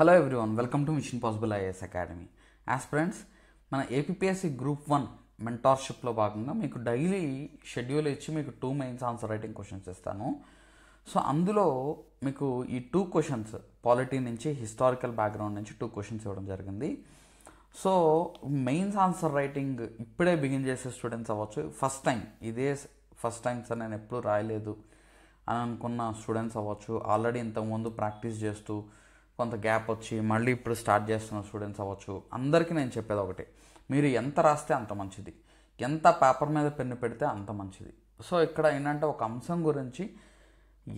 Hello everyone, welcome to machine possible IAS academy. Aspirants, మన APSC group 1 మెంటార్షిప్లో భాగంగా మీకు daily schedule ఇచ్చి మీకు 2 మెయిన్స్ ఆన్సర్ రైటింగ్ క్వశ్చన్స్ ఇస్తాను. సో అందులో మీకు ఈ 2 క్వశ్చన్స్ పాలిటీ నుంచి, హిస్టారికల్ బ్యాక్గ్రౌండ్ నుంచి 2 క్వశ్చన్స్ ఇవ్వడం జరిగింది. సో మెయిన్స్ ఆన్సర్ రైటింగ్ ఇప్పుడే బిగిన్ చేసే స్టూడెంట్స్ అవ్వచ్చు, ఫస్ట్ టైం సార్ నేను ఎప్పుడూ రాయలేదు అని అనుకున్న స్టూడెంట్స్ అవ్వచ్చు, ఆల్రెడీ ఇంతకుముందు ప్రాక్టీస్ చేస్తూ కొంత గ్యాప్ వచ్చి మళ్ళీ ఇప్పుడు స్టార్ట్ చేస్తున్న స్టూడెంట్స్ అవ్వచ్చు. అందరికీ నేను చెప్పేది ఒకటే, మీరు ఎంత రాస్తే అంత మంచిది, ఎంత పేపర్ మీద పెన్ను పెడితే అంత మంచిది. సో ఇక్కడ ఏంటంటే ఒక అంశం గురించి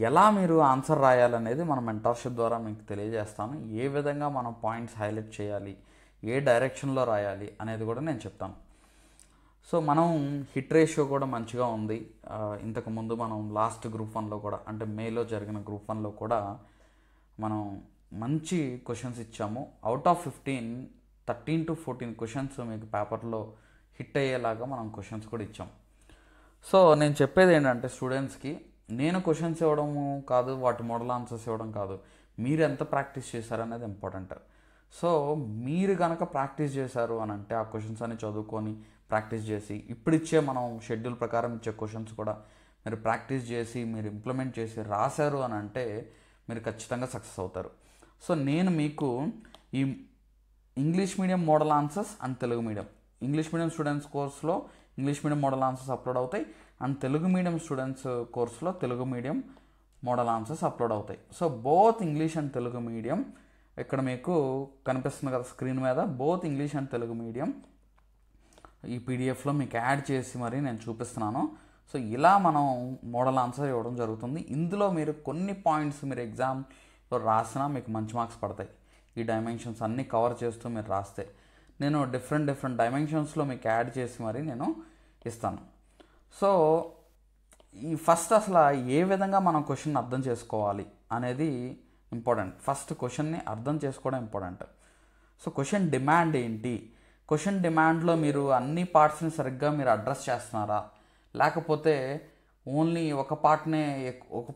ఎలా మీరు ఆన్సర్ రాయాలనేది మన మెంటార్షిప్ ద్వారా మీకు తెలియజేస్తాను. ఏ విధంగా మనం పాయింట్స్ హైలైట్ చేయాలి, ఏ డైరెక్షన్లో రాయాలి అనేది కూడా నేను చెప్తాను. సో మనం హిట్ రేషియో కూడా మంచిగా ఉంది. ఇంతకుముందు మనం లాస్ట్ గ్రూప్ 1లో కూడా, అంటే మేలో జరిగిన గ్రూప్ 1లో కూడా మనం మంచి క్వశ్చన్స్ ఇచ్చాము. అవుట్ ఆఫ్ 15, 13 to 14 క్వశ్చన్స్ మీకు పేపర్లో హిట్ అయ్యేలాగా మనం క్వశ్చన్స్ కూడా ఇచ్చాం. సో నేను చెప్పేది ఏంటంటే స్టూడెంట్స్కి, నేను క్వశ్చన్స్ ఇవ్వడము కాదు, వాటి మోడల్ ఆన్సర్స్ ఇవ్వడం కాదు, మీరు ఎంత ప్రాక్టీస్ చేశారనేది ఇంపార్టెంట్. సో మీరు కనుక ప్రాక్టీస్ చేశారు అని అంటే ఆ క్వశ్చన్స్ అన్ని చదువుకొని ప్రాక్టీస్ చేసి, ఇప్పుడు ఇచ్చే మనం షెడ్యూల్ ప్రకారం ఇచ్చే క్వశ్చన్స్ కూడా మీరు ప్రాక్టీస్ చేసి మీరు ఇంప్లిమెంట్ చేసి రాశారు అని అంటే మీరు ఖచ్చితంగా సక్సెస్ అవుతారు. సో నేను మీకు ఈ English medium model answers and Telugu medium, English medium students కోర్స్లో English medium model answers upload అవుతాయి, అండ్ తెలుగు మీడియం స్టూడెంట్స్ కోర్స్లో Telugu medium model answers upload అవుతాయి. So both English and Telugu medium, ఇక్కడ మీకు కనిపిస్తుంది కదా స్క్రీన్ మీద, both English and Telugu medium ఈ పీడిఎఫ్లో మీకు యాడ్ చేసి మరి నేను చూపిస్తున్నాను. సో ఇలా మనం మోడల్ ఆన్సర్ ఇవ్వడం జరుగుతుంది. ఇందులో మీరు కొన్ని పాయింట్స్ మీరు ఎగ్జామ్లో రాసినా మీకు మంచి మార్క్స్ పడతాయి. ఈ డైమెన్షన్స్ అన్నీ కవర్ చేస్తూ మీరు రాస్తే నేను డిఫరెంట్ డైమెన్షన్స్లో మీకు యాడ్ చేసి మరి నేను ఇస్తాను. సో ఈ ఫస్ట్ అసలు ఏ విధంగా మనం క్వశ్చన్ అర్థం చేసుకోవాలి అనేది ఇంపార్టెంట్. ఫస్ట్ క్వశ్చన్ని అర్థం చేసుకోవడం ఇంపార్టెంట్. సో క్వశ్చన్ డిమాండ్ ఏంటి, క్వశ్చన్ డిమాండ్లో మీరు అన్ని పార్ట్స్ని సరిగ్గా మీరు అడ్రస్ చేస్తున్నారా, లేకపోతే ఓన్లీ ఒక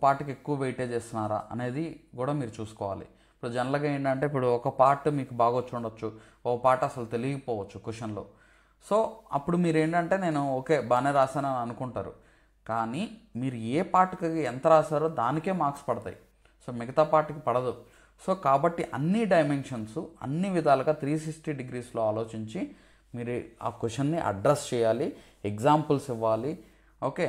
పార్ట్కి ఎక్కువ వెయిటేజ్ ఇస్తున్నారా అనేది కూడా మీరు చూసుకోవాలి. ఇప్పుడు జనరల్గా ఏంటంటే ఇప్పుడు ఒక పార్ట్ మీకు బాగా వచ్చి ఉండొచ్చు, ఒక పార్ట్ అసలు తెలియకపోవచ్చు క్వశ్చన్లో. సో అప్పుడు మీరు ఏంటంటే నేను ఓకే బాగానే రాశానని అనుకుంటారు, కానీ మీరు ఏ పార్ట్కి ఎంత రాశారో దానికే మార్క్స్ పడతాయి. సో మిగతా పార్ట్కి పడదు. సో కాబట్టి అన్ని డైమెన్షన్స్ అన్ని విధాలుగా 360 degreesలో ఆలోచించి మీరు ఆ క్వశ్చన్ని అడ్రస్ చేయాలి, ఎగ్జాంపుల్స్ ఇవ్వాలి. ఓకే,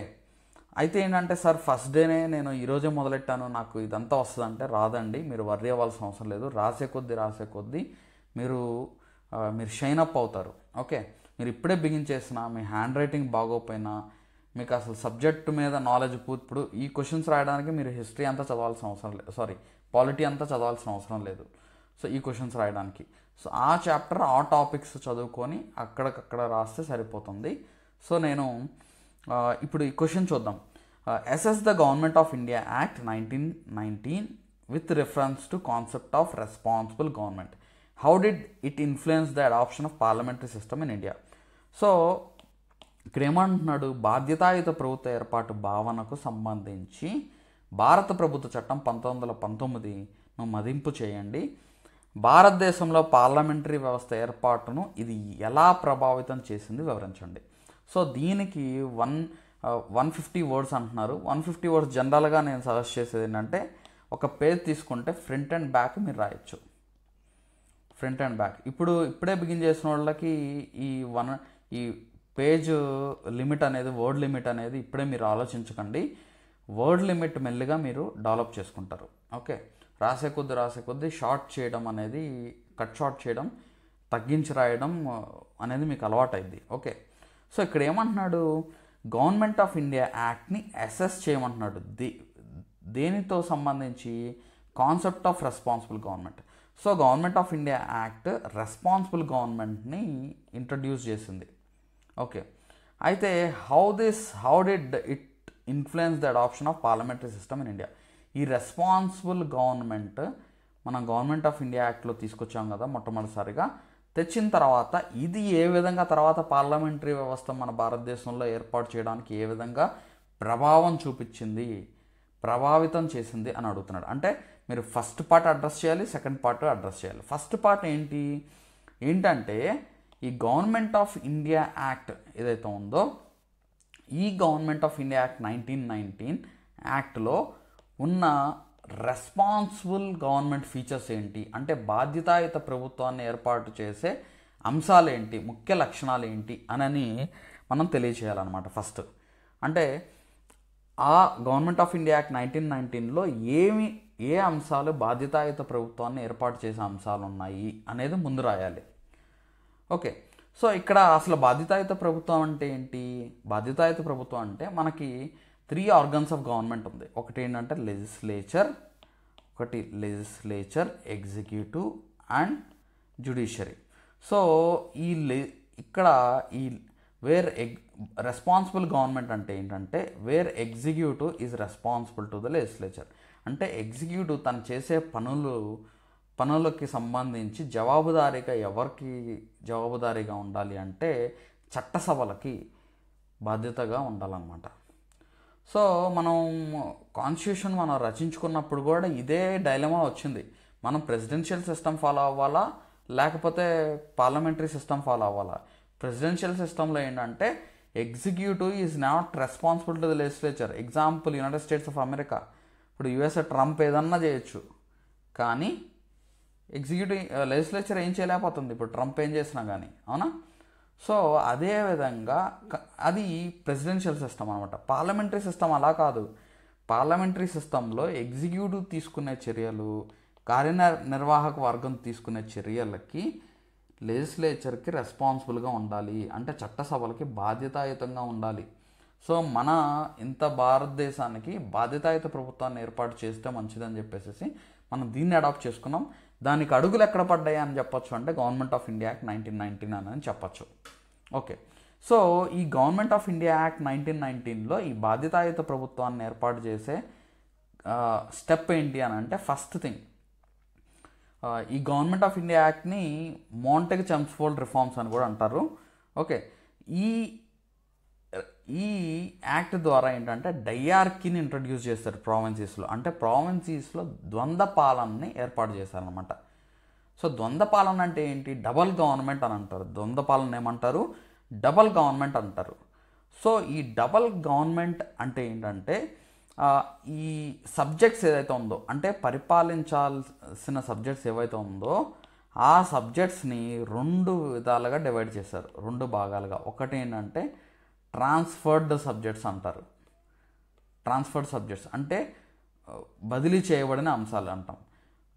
అయితే ఏంటంటే సార్ ఫస్ట్ డేనే నేను ఈరోజే మొదలెట్టాను నాకు ఇదంతా వస్తుందంటే రాదండి. మీరు వర్రీ అవ్వాల్సిన అవసరం లేదు. రాసే కొద్దీ మీరు షైన్ అప్ అవుతారు. ఓకే, మీరు ఇప్పుడే బిగిన్ చేసినా, మీ హ్యాండ్ రైటింగ్ బాగోపోయినా, మీకు అసలు సబ్జెక్టు మీద నాలెడ్జ్ ఇప్పుడు ఈ క్వశ్చన్స్ రాయడానికి మీరు హిస్టరీ అంతా చదవాల్సిన అవసరం లేదు, పాలిటీ అంతా చదవాల్సిన అవసరం లేదు. సో ఈ క్వశ్చన్స్ రాయడానికి సో ఆ చాప్టర్ ఆ టాపిక్స్ చదువుకొని అక్కడికక్కడ రాస్తే సరిపోతుంది. సో నేను ఇప్పుడు ఈ క్వశ్చన్ చూద్దాం. Assess the government of India act 1919 with reference to concept of responsible government. How did it influence the adoption of parliamentary system in India. So ఇక్కడ ఏమంటున్నాడు, బాధ్యతాయుత ప్రభుత్వ ఏర్పాటు భావనకు సంబంధించి భారత ప్రభుత్వ చట్టం 1919ను మదింపు చేయండి. భారతదేశంలో పార్లమెంటరీ వ్యవస్థ ఏర్పాటును ఇది ఎలా ప్రభావితం చేసింది వివరించండి. సో దీనికి 150 వర్డ్స్ అంటున్నారు. 150 వర్డ్స్ జనరల్గా నేను సజెస్ట్ చేసేది ఏంటంటే, ఒక పేజ్ తీసుకుంటే ఫ్రంట్ అండ్ బ్యాక్ మీరు రాయొచ్చు. ఫ్రంట్ అండ్ బ్యాక్ ఇప్పుడే బిగిన్ చేసిన వాళ్ళకి ఈ పేజ్ లిమిట్ అనేది, వర్డ్ లిమిట్ అనేది ఇప్పుడే మీరు ఆలోచించకండి. వర్డ్ లిమిట్ మెల్లిగా మీరు డెవలప్ చేసుకుంటారు. ఓకే, రాసే కొద్దీ షార్ట్ చేయడం అనేది, కట్ షార్ట్ చేయడం, తగ్గించి రాయడం అనేది మీకు అలవాటైంది. ఓకే, సో ఇక్కడ ఏమంటున్నాడు, గవర్నమెంట్ ఆఫ్ ఇండియా యాక్ట్ని అసెస్ చేయమంటున్నాడు. దేనితో సంబంధించి, concept of responsible government. So government of India act responsible గవర్నమెంట్ని ఇంట్రడ్యూస్ చేసింది. ఓకే, అయితే how did it influence the adoption of parliamentary system in India. ఈ రెస్పాన్సిబుల్ గవర్నమెంట్ మనం గవర్నమెంట్ ఆఫ్ ఇండియా యాక్ట్లో తీసుకొచ్చాం కదా మొట్టమొదటిసారిగా. తెచ్చిన తర్వాత ఇది ఏ విధంగా తర్వాత పార్లమెంటరీ వ్యవస్థ మన భారతదేశంలో ఏర్పాటు చేయడానికి ఏ విధంగా ప్రభావితం చేసింది అని అడుగుతున్నాడు. అంటే మీరు ఫస్ట్ పార్ట్ అడ్రస్ చేయాలి, సెకండ్ పార్ట్ అడ్రస్ చేయాలి. ఫస్ట్ పార్ట్ ఏంటంటే ఈ గవర్నమెంట్ ఆఫ్ ఇండియా యాక్ట్ ఏదైతే ఉందో, ఈ గవర్నమెంట్ ఆఫ్ ఇండియా యాక్ట్ 1919 యాక్ట్లో ఉన్న రెస్పాన్సిబుల్ గవర్నమెంట్ ఫీచర్స్ ఏంటి, అంటే బాధ్యతాయుత ప్రభుత్వాన్ని ఏర్పాటు చేసే అంశాలు ఏంటి, ముఖ్య లక్షణాలు ఏంటి అని మనం తెలియచేయాలన్నమాట. ఫస్ట్ అంటే ఆ గవర్నమెంట్ ఆఫ్ ఇండియా యాక్ట్ 1919లో ఏ అంశాలు బాధ్యతాయుత ప్రభుత్వాన్ని ఏర్పాటు చేసే అంశాలు ఉన్నాయి అనేది ముందు రాయాలి. ఓకే, సో ఇక్కడ అసలు బాధ్యతాయుత ప్రభుత్వం అంటే ఏంటి? బాధ్యతాయుత ప్రభుత్వం అంటే మనకి 3 ఆర్గన్స్ ఆఫ్ గవర్నమెంట్ ఉంది. ఒకటి ఏంటంటే legislature, executive and judiciary. So ఇక్కడ రెస్పాన్సిబుల్ గవర్నమెంట్ అంటే ఏంటంటే where executive is responsible to the legislature. అంటే ఎగ్జిక్యూటివ్ తను చేసే పనులకి సంబంధించి ఎవరికి జవాబుదారీగా ఉండాలి అంటే చట్టసభలకి బాధ్యతగా ఉండాలన్నమాట. సో మనం కాన్స్టిట్యూషన్ రచించుకున్నప్పుడు కూడా ఇదే డైలమా వచ్చింది. మనం ప్రెసిడెన్షియల్ సిస్టమ్ ఫాలో అవ్వాలా లేకపోతే పార్లమెంటరీ సిస్టమ్ ఫాలో అవ్వాలా? ప్రెసిడెన్షియల్ సిస్టంలో ఏంటంటే executive is not responsible to the legislature. Example United states of America. ఇప్పుడు యుఎస్ఏ ట్రంప్ ఏదన్నా చేయొచ్చు, కానీ లెజిస్లేచర్ ఏం చేయలేకపోతుంది ఇప్పుడు ట్రంప్ ఏం చేసినా కానీ, అవునా? సో అదేవిధంగా అది ప్రెసిడెన్షియల్ సిస్టమ్ అనమాట. పార్లమెంటరీ సిస్టమ్ అలా కాదు. పార్లమెంటరీ సిస్టంలో ఎగ్జిక్యూటివ్ తీసుకునే చర్యలు, కార్యనిర్వాహక వర్గం తీసుకునే చర్యలకి లెజిస్లేచర్కి రెస్పాన్సిబుల్గా ఉండాలి, అంటే చట్టసభలకి బాధ్యతాయుతంగా ఉండాలి. సో ఇంత భారతదేశానికి బాధ్యతాయుత ప్రభుత్వాన్ని ఏర్పాటు చేస్తే మంచిదని చెప్పేసి మనం దీన్ని అడాప్ట్ చేసుకున్నాం. దానికి అడుగులు ఎక్కడ పడ్డాయి అని చెప్పొచ్చు అంటే గవర్నమెంట్ ఆఫ్ ఇండియా యాక్ట్ 1919 అని చెప్పచ్చు. ఓకే, సో ఈ గవర్నమెంట్ ఆఫ్ ఇండియా యాక్ట్ 1919లో ఈ బాధ్యతాయుత ప్రభుత్వాన్ని ఏర్పాటు చేసే స్టెప్ ఏంటి అని అంటే, ఫస్ట్ థింగ్ ఈ గవర్నమెంట్ ఆఫ్ ఇండియా యాక్ట్ని మోంటెగ్ చెమ్స్ఫోర్డ్ రిఫార్మ్స్ అని కూడా అంటారు. ఓకే, ఈ యాక్ట్ ద్వారా ఏంటంటే డయార్కీని ఇంట్రడ్యూస్ చేస్తారు ప్రావిన్సీస్లో. అంటే ప్రావిన్సీస్లో ద్వంద్వ పాలనని ఏర్పాటు చేశారనమాట. సో ద్వంద్వ పాలన అంటే ఏంటి? డబల్ గవర్నమెంట్ అని అంటారు. ద్వంద్వ పాలన ఏమంటారు? డబల్ గవర్నమెంట్ అంటారు. సో ఈ డబల్ గవర్నమెంట్ అంటే ఏంటంటే ఈ సబ్జెక్ట్స్ ఏదైతే ఉందో, అంటే పరిపాలించాల్సిన సబ్జెక్ట్స్ ఏవైతే ఉందో ఆ సబ్జెక్ట్స్ని 2 విధాలుగా డివైడ్ చేశారు, 2 భాగాలుగా. ఒకటి ఏంటంటే ట్రాన్స్ఫర్డ్ సబ్జెక్ట్స్ అంటారు. ట్రాన్స్ఫర్డ్ సబ్జెక్ట్స్ అంటే బదిలీ చేయబడిన అంశాలు అంటాం.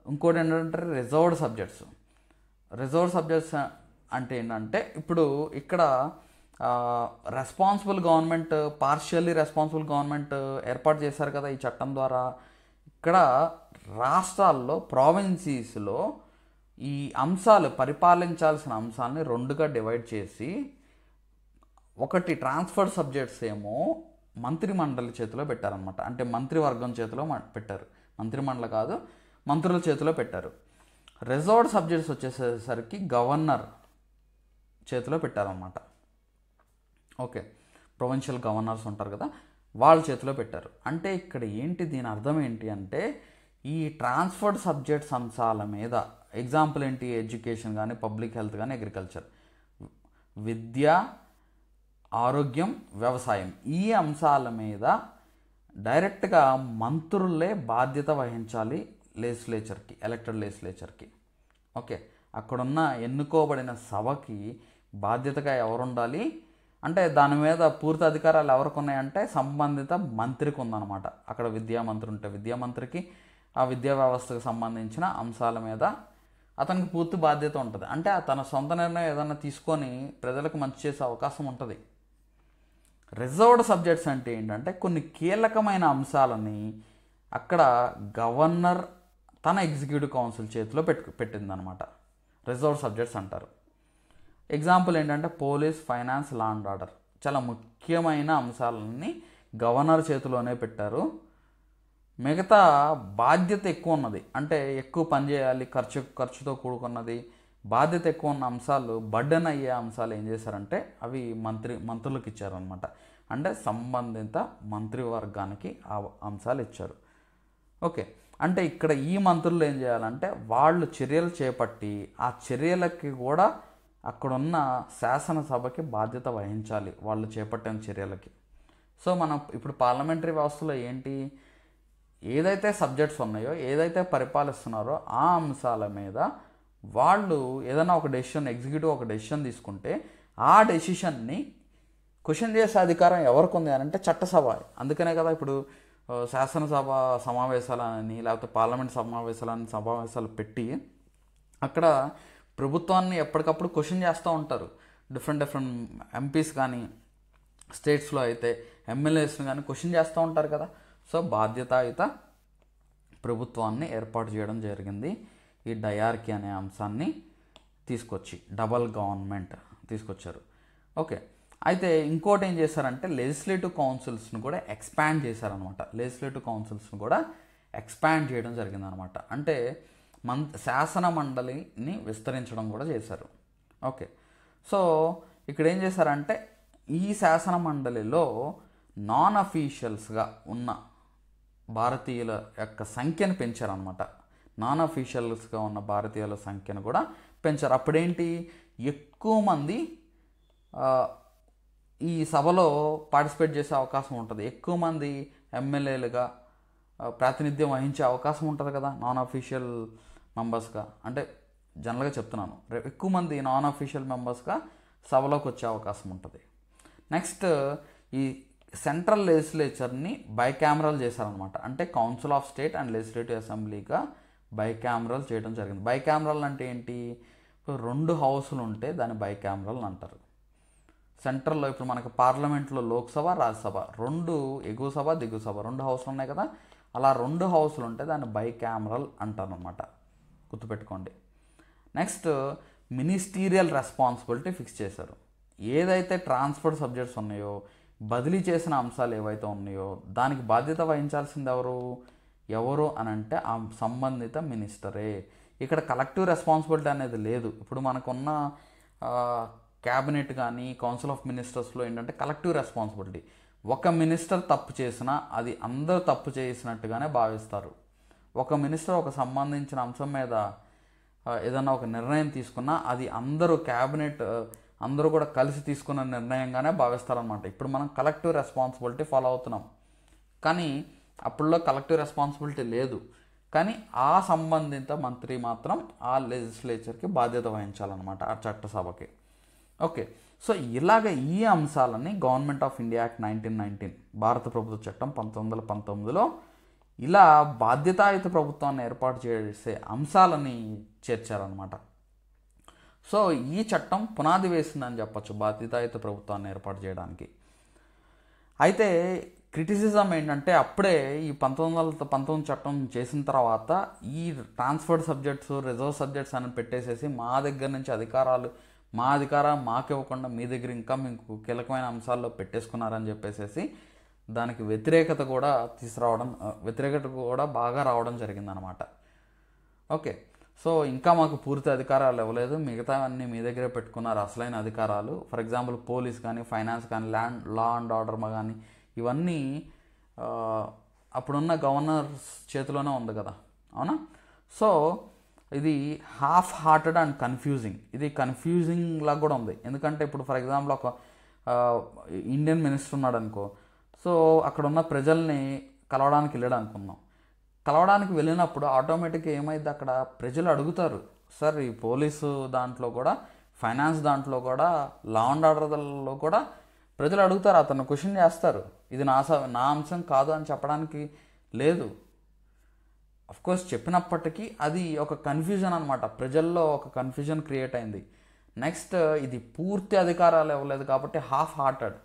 ఇంకోటి ఏంటంటే రిజర్వ్డ్ సబ్జెక్ట్స్. రిజర్వ్డ్ సబ్జెక్ట్స్ అంటే ఏంటంటే ఇప్పుడు ఇక్కడ responsible government, partially responsible government ఏర్పాటు చేశారు కదా ఈ చట్టం ద్వారా. ఇక్కడ రాష్ట్రాల్లో ప్రావిన్సీస్లో ఈ అంశాలు, పరిపాలించాల్సిన అంశాలని 2గా డివైడ్ చేసి, ఒకటి ట్రాన్స్ఫర్డ్ సబ్జెక్ట్స్ ఏమో మంత్రిమండలి చేతిలో పెట్టారనమాట. అంటే మంత్రివర్గం చేతిలో పెట్టారు, మంత్రిమండలి కాదు, మంత్రుల చేతిలో పెట్టారు. రిజర్వ్డ్ సబ్జెక్ట్స్ వచ్చేసరికి గవర్నర్ చేతిలో పెట్టారనమాట. ఓకే, ప్రొవిన్షియల్ గవర్నర్స్ ఉంటారు కదా, వాళ్ళ చేతిలో పెట్టారు. అంటే ఇక్కడ ఏంటి, దీని అర్థం ఏంటి అంటే ఈ ట్రాన్స్ఫర్డ్ సబ్జెక్ట్స్ అంశాల మీద, ఎగ్జాంపుల్ ఏంటి, ఎడ్యుకేషన్ కానీ, పబ్లిక్ హెల్త్ కానీ, అగ్రికల్చర్, విద్య, ఆరోగ్యం, వ్యవసాయం, ఈ అంశాల మీద డైరెక్ట్గా మంత్రులే బాధ్యత వహించాలి లెజిస్లేచర్కి, ఎలక్టెడ్ లెజిస్లేచర్కి. ఓకే, అక్కడున్న ఎన్నుకోబడిన సభకి బాధ్యతగా ఎవరు ఉండాలి అంటే దాని మీద పూర్తి అధికారాలు ఎవరికి ఉన్నాయంటే సంబంధిత మంత్రికి ఉందన్నమాట. అక్కడ విద్యామంత్రి ఉంటే విద్యామంత్రికి ఆ విద్యా వ్యవస్థకు సంబంధించిన అంశాల మీద అతనికి పూర్తి బాధ్యత ఉంటుంది. అంటే తన సొంత నిర్ణయం ఏదైనా తీసుకొని ప్రజలకు మంచి చేసే అవకాశం ఉంటుంది. రిజర్వ్డ్ సబ్జెక్ట్స్ అంటే ఏంటంటే కొన్ని కీలకమైన అంశాలని అక్కడ గవర్నర్ తన ఎగ్జిక్యూటివ్ కౌన్సిల్ చేతిలో పెట్టిందనమాట. రిజర్వ్డ్ సబ్జెక్ట్స్ అంటారు. ఎగ్జాంపుల్ ఏంటంటే police, finance, law and order, చాలా ముఖ్యమైన అంశాలని గవర్నర్ చేతిలోనే పెట్టారు. మిగతా బాధ్యత ఎక్కువ ఉన్నది, అంటే ఎక్కువ పని చేయాలి, ఖర్చుతో కూడుకున్నది, బాధ్యత ఎక్కువ ఉన్న అంశాలు, బర్డెన్ అయ్యే అంశాలు ఏం చేశారంటే అవి మంత్రులకు ఇచ్చారనమాట. అంటే సంబంధిత మంత్రివర్గానికి ఆ అంశాలు ఇచ్చారు. ఓకే, అంటే ఇక్కడ ఈ మంత్రులు ఏం చేయాలంటే వాళ్ళు చర్యలు చేపట్టి ఆ చర్యలకి కూడా అక్కడున్న శాసనసభకి బాధ్యత వహించాలి వాళ్ళు చేపట్టిన చర్యలకి. సో మనం ఇప్పుడు పార్లమెంటరీ వ్యవస్థలో ఏంటి, ఏదైతే సబ్జెక్ట్స్ ఉన్నాయో, ఏదైతే పరిపాలిస్తున్నారో ఆ అంశాల మీద వాళ్ళు ఏదైనా ఒక డెసిషన్, ఎగ్జిక్యూటివ్ ఒక డెసిషన్ తీసుకుంటే ఆ డెసిషన్ని క్వశ్చన్ చేసే అధికారం ఎవరికి ఉంది అని అంటే చట్టసభ. అందుకనే కదా ఇప్పుడు శాసనసభ సమావేశాలని లేకపోతే పార్లమెంట్ సమావేశాలు పెట్టి అక్కడ ప్రభుత్వాన్ని ఎప్పటికప్పుడు క్వశ్చన్ చేస్తూ ఉంటారు. డిఫరెంట్ ఎంపీస్ కానీ, స్టేట్స్లో అయితే ఎమ్మెల్యేస్ని కానీ క్వశ్చన్ చేస్తూ ఉంటారు కదా. సో బాధ్యతాయుత ప్రభుత్వాన్ని ఏర్పాటు చేయడం జరిగింది ఈ డయార్కీ అనే అంశాన్ని తీసుకొచ్చి, డబల్ గవర్నమెంట్ తీసుకొచ్చారు. ఓకే, అయితే ఇంకోటి ఏం చేశారంటే లెజిస్లేటివ్ కౌన్సిల్స్ని కూడా ఎక్స్పాండ్ చేశారనమాట. లెజిస్లేటివ్ కౌన్సిల్స్ని కూడా ఎక్స్పాండ్ చేయడం జరిగిందనమాట. అంటే శాసన మండలిని విస్తరించడం కూడా చేశారు. ఓకే, సో ఇక్కడ ఏం చేశారంటే ఈ శాసన మండలిలో నాన్ అఫీషియల్స్గా ఉన్న భారతీయుల యొక్క సంఖ్యను పెంచారనమాట. నాన్ అఫీషియల్స్గా ఉన్న భారతీయుల సంఖ్యను కూడా పెంచారు. అప్పుడేంటి, ఎక్కువ మంది ఈ సభలో పార్టిసిపేట్ చేసే అవకాశం ఉంటుంది, ఎక్కువ మంది ఎమ్మెల్యేలుగా ప్రాతినిధ్యం వహించే అవకాశం ఉంటుంది కదా నాన్ అఫీషియల్ మెంబర్స్గా. అంటే జనరల్గా చెప్తున్నాను, ఎక్కువ మంది నాన్ అఫీషియల్ మెంబర్స్గా సభలోకి వచ్చే అవకాశం ఉంటుంది. నెక్స్ట్ ఈ సెంట్రల్ లెజిస్లేచర్ని బైకామరల్ చేశారనమాట. అంటే council of state and legislative అసెంబ్లీగా బైకామరల్ చేయడం జరిగింది. బైకామరల్ అంటే ఏంటి, ఇప్పుడు 2 హౌసులు ఉంటే దాన్ని బైకామరల్ అంటారు. సెంట్రల్లో ఇప్పుడు మనకి పార్లమెంట్లో లోక్సభ, రాజ్యసభ 2, ఎగువ సభ దిగువ సభ 2 హౌసులు ఉన్నాయి కదా, అలా 2 హౌసులు ఉంటే దాన్ని బైకామరల్ అంటారు అనమాట, గుర్తుపెట్టుకోండి. నెక్స్ట్ మినిస్టీరియల్ రెస్పాన్సిబిలిటీ ఫిక్స్ చేశారు. ఏదైతే ట్రాన్స్ఫర్ సబ్జెక్ట్స్ ఉన్నాయో, బదిలీ చేసిన అంశాలు ఏవైతే ఉన్నాయో దానికి బాధ్యత వహించాల్సింది ఎవరు అని అంటే ఆ సంబంధిత మినిస్టరే. ఇక్కడ కలెక్టివ్ రెస్పాన్సిబిలిటీ అనేది లేదు. ఇప్పుడు మనకున్న క్యాబినెట్ కానీ కౌన్సిల్ ఆఫ్ మినిస్టర్స్లో ఏంటంటే కలెక్టివ్ రెస్పాన్సిబిలిటీ. ఒక మినిస్టర్ తప్పు చేసినా అది అందరూ తప్పు చేసినట్టుగానే భావిస్తారు. ఒక మినిస్టర్ ఒక సంబంధించిన అంశం మీద ఏదన్నా ఒక నిర్ణయం తీసుకున్నా అది అందరూ క్యాబినెట్ అందరూ కూడా కలిసి తీసుకున్న నిర్ణయంగానే భావిస్తారనమాట. ఇప్పుడు మనం కలెక్టివ్ రెస్పాన్సిబిలిటీ ఫాలో అవుతున్నాం, కానీ అప్పుడులో కలెక్టివ్ రెస్పాన్సిబిలిటీ లేదు. కానీ ఆ సంబంధిత మంత్రి మాత్రం ఆ లెజిస్లేచర్కి బాధ్యత వహించాలన్నమాట, ఆ చట్టసభకి. ఓకే, సో ఇలాగ ఈ అంశాలని గవర్నమెంట్ ఆఫ్ ఇండియా యాక్ట్ 1919 భారత ప్రభుత్వ చట్టం 1919లో ఇలా బాధ్యతాయుత ప్రభుత్వాన్ని ఏర్పాటు చేసే అంశాలని చేర్చారనమాట. సో ఈ చట్టం పునాది వేసిందని చెప్పచ్చు బాధ్యతాయుత ప్రభుత్వాన్ని ఏర్పాటు చేయడానికి. అయితే క్రిటిసిజం ఏంటంటే అప్పుడే ఈ 1919 చట్టం చేసిన తర్వాత ఈ ట్రాన్స్ఫర్డ్ సబ్జెక్ట్స్, రిజర్వ్ సబ్జెక్ట్స్ అని పెట్టేసేసి మా దగ్గర నుంచి మా అధికారం మాకు ఇవ్వకుండా మీ దగ్గర ఇంకా మీకు కీలకమైన అంశాల్లో పెట్టేసుకున్నారని చెప్పేసి దానికి వ్యతిరేకత కూడా బాగా రావడం జరిగిందనమాట. ఓకే, సో ఇంకా మాకు పూర్తి అధికారాలు ఇవ్వలేదు, మిగతా అన్నీ మీ దగ్గరే పెట్టుకున్నారు అసలైన అధికారాలు. ఫర్ ఎగ్జాంపుల్ పోలీస్ కానీ, ఫైనాన్స్ కానీ, లా అండ్ ఆర్డర్ కానీ ఇవన్నీ అప్పుడున్న గవర్నర్ చేతిలోనే ఉంది కదా, అవునా? సో ఇది హాఫ్ హార్టెడ్ అండ్ కన్ఫ్యూజింగ్. ఇది కన్ఫ్యూజింగ్ లాగా కూడా ఉంది. ఎందుకంటే ఇప్పుడు ఫర్ ఎగ్జాంపుల్ ఒక ఇండియన్ మినిస్టర్ ఉన్నాడు అనుకో, సో అక్కడ ఉన్న ప్రజల్ని కలవడానికి వెళ్ళాడు అనుకుందాం. కలవడానికి వెళ్ళినప్పుడు ఆటోమేటిక్గా ఏమైంది, అక్కడ ప్రజలు అడుగుతారు, సార్ ఈ పోలీసు దాంట్లో కూడా, ఫైనాన్స్ దాంట్లో కూడా, లా అండ్ ఆర్డర్లో కూడా ప్రజలు అడుగుతారు, అతను క్వశ్చన్ చేస్తారు. ఇది నా అంశం కాదు అని చెప్పడానికి లేదు. అఫ్కోర్స్ చెప్పినప్పటికీ అది ఒక కన్ఫ్యూజన్ అనమాట, ప్రజల్లో ఒక కన్ఫ్యూజన్ క్రియేట్ అయింది. నెక్స్ట్ ఇది పూర్తి అధికారాలు ఇవ్వలేదు కాబట్టి హాఫ్ హార్టెడ్.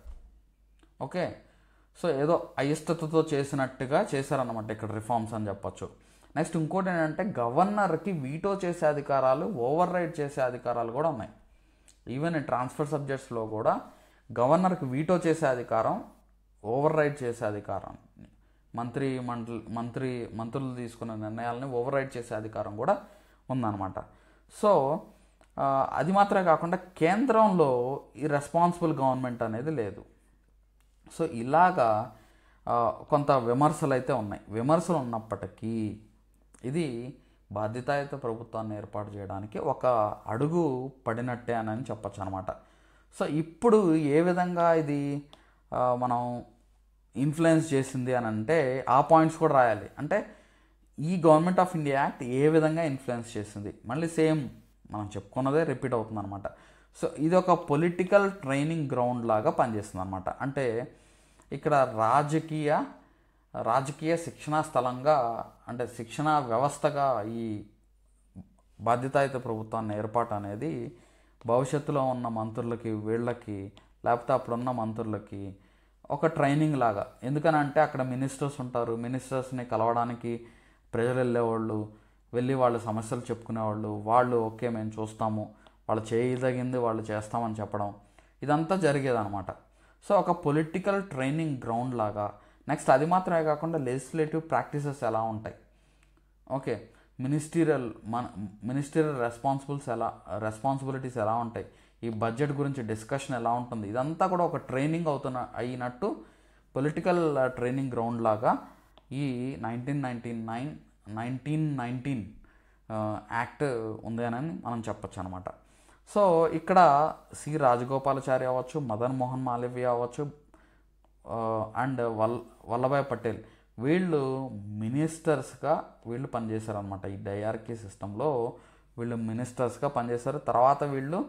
ఓకే, సో ఏదో అయిష్టతతో చేసినట్టుగా చేశారన్నమాట ఇక్కడ రిఫార్మ్స్ అని చెప్పచ్చు. నెక్స్ట్ ఇంకోటి ఏంటంటే గవర్నర్కి వీటో చేసే అధికారాలు, ఓవర్ రైడ్ చేసే అధికారాలు కూడా ఉన్నాయి. ఈవెన్ ట్రాన్స్ఫర్ సబ్జెక్ట్స్లో కూడా గవర్నర్కి వీటో చేసే అధికారం, ఓవర్ రైడ్ చేసే అధికారం, మంత్రులు తీసుకున్న నిర్ణయాలని ఓవర్ రైడ్ చేసే అధికారం కూడా ఉందన్నమాట. సో అది మాత్రమే కాకుండా కేంద్రంలో ఈ రెస్పాన్సిబుల్ గవర్నమెంట్ అనేది లేదు. సో ఇలాగా కొంత విమర్శలు అయితే ఉన్నాయి. విమర్శలు ఉన్నప్పటికీ ఇది బాధ్యతాయుత ప్రభుత్వాన్ని ఏర్పాటు చేయడానికి ఒక అడుగు పడినట్టే అని చెప్పచ్చు అనమాట. సో ఇప్పుడు ఏ విధంగా ఇది మనం ఇన్ఫ్లుయెన్స్ చేసింది అని అంటే ఆ పాయింట్స్ కూడా రాయాలి. అంటే ఈ గవర్నమెంట్ ఆఫ్ ఇండియా యాక్ట్ ఏ విధంగా ఇన్ఫ్లుయెన్స్ చేసింది, మళ్ళీ సేమ్ మనం చెప్పుకున్నదే రిపీట్ అవుతుంది అనమాట. సో ఇది ఒక పొలిటికల్ ట్రైనింగ్ గ్రౌండ్ లాగా పనిచేస్తుంది అనమాట. అంటే ఇక్కడ రాజకీయ శిక్షణా స్థలంగా, అంటే శిక్షణా వ్యవస్థగా ఈ బాధ్యతాయుత ప్రభుత్వాన్ని ఏర్పాటు అనేది భవిష్యత్తులో ఉన్న మంత్రులకి, వీళ్ళకి, లేకపోతే అప్పుడున్న మంత్రులకి ఒక ట్రైనింగ్ లాగా. ఎందుకనంటే అక్కడ మినిస్టర్స్ ఉంటారు, మినిస్టర్స్ని కలవడానికి ప్రజలు వెళ్ళేవాళ్ళు, వెళ్ళి వాళ్ళ సమస్యలు చెప్పుకునేవాళ్ళు, వాళ్ళు ఓకే మేము చూస్తాము, వాళ్ళు చేయదగింది వాళ్ళు చేస్తామని చెప్పడం, ఇదంతా జరిగేదన్నమాట. సో ఒక పొలిటికల్ ట్రైనింగ్ గ్రౌండ్ లాగా. నెక్స్ట్ అది మాత్రమే కాకుండా లెజిస్లేటివ్ ప్రాక్టీసెస్ ఎలా ఉంటాయి, ఓకే, మినిస్టీరియల్ రెస్పాన్సిబిలిటీస్ ఎలా ఉంటాయి, ఈ బడ్జెట్ గురించి డిస్కషన్ ఎలా ఉంటుంది, ఇదంతా కూడా ఒక ట్రైనింగ్ అయినట్టు పొలిటికల్ ట్రైనింగ్ గ్రౌండ్ లాగా ఈ 1919 యాక్ట్ ఉంది అని మనం చెప్పచ్చు అనమాట. సో ఇక్కడ సి రాజగోపాలాచారి అవ్వచ్చు, మదన్ మోహన్ మాలవ్య అవ్వచ్చు, అండ్ వల్లభాయ్ పటేల్, వీళ్ళు మినిస్టర్స్గా వీళ్ళు పనిచేశారనమాట. ఈ డైఆర్కీ సిస్టంలో వీళ్ళు మినిస్టర్స్గా పనిచేశారు. తర్వాత వీళ్ళు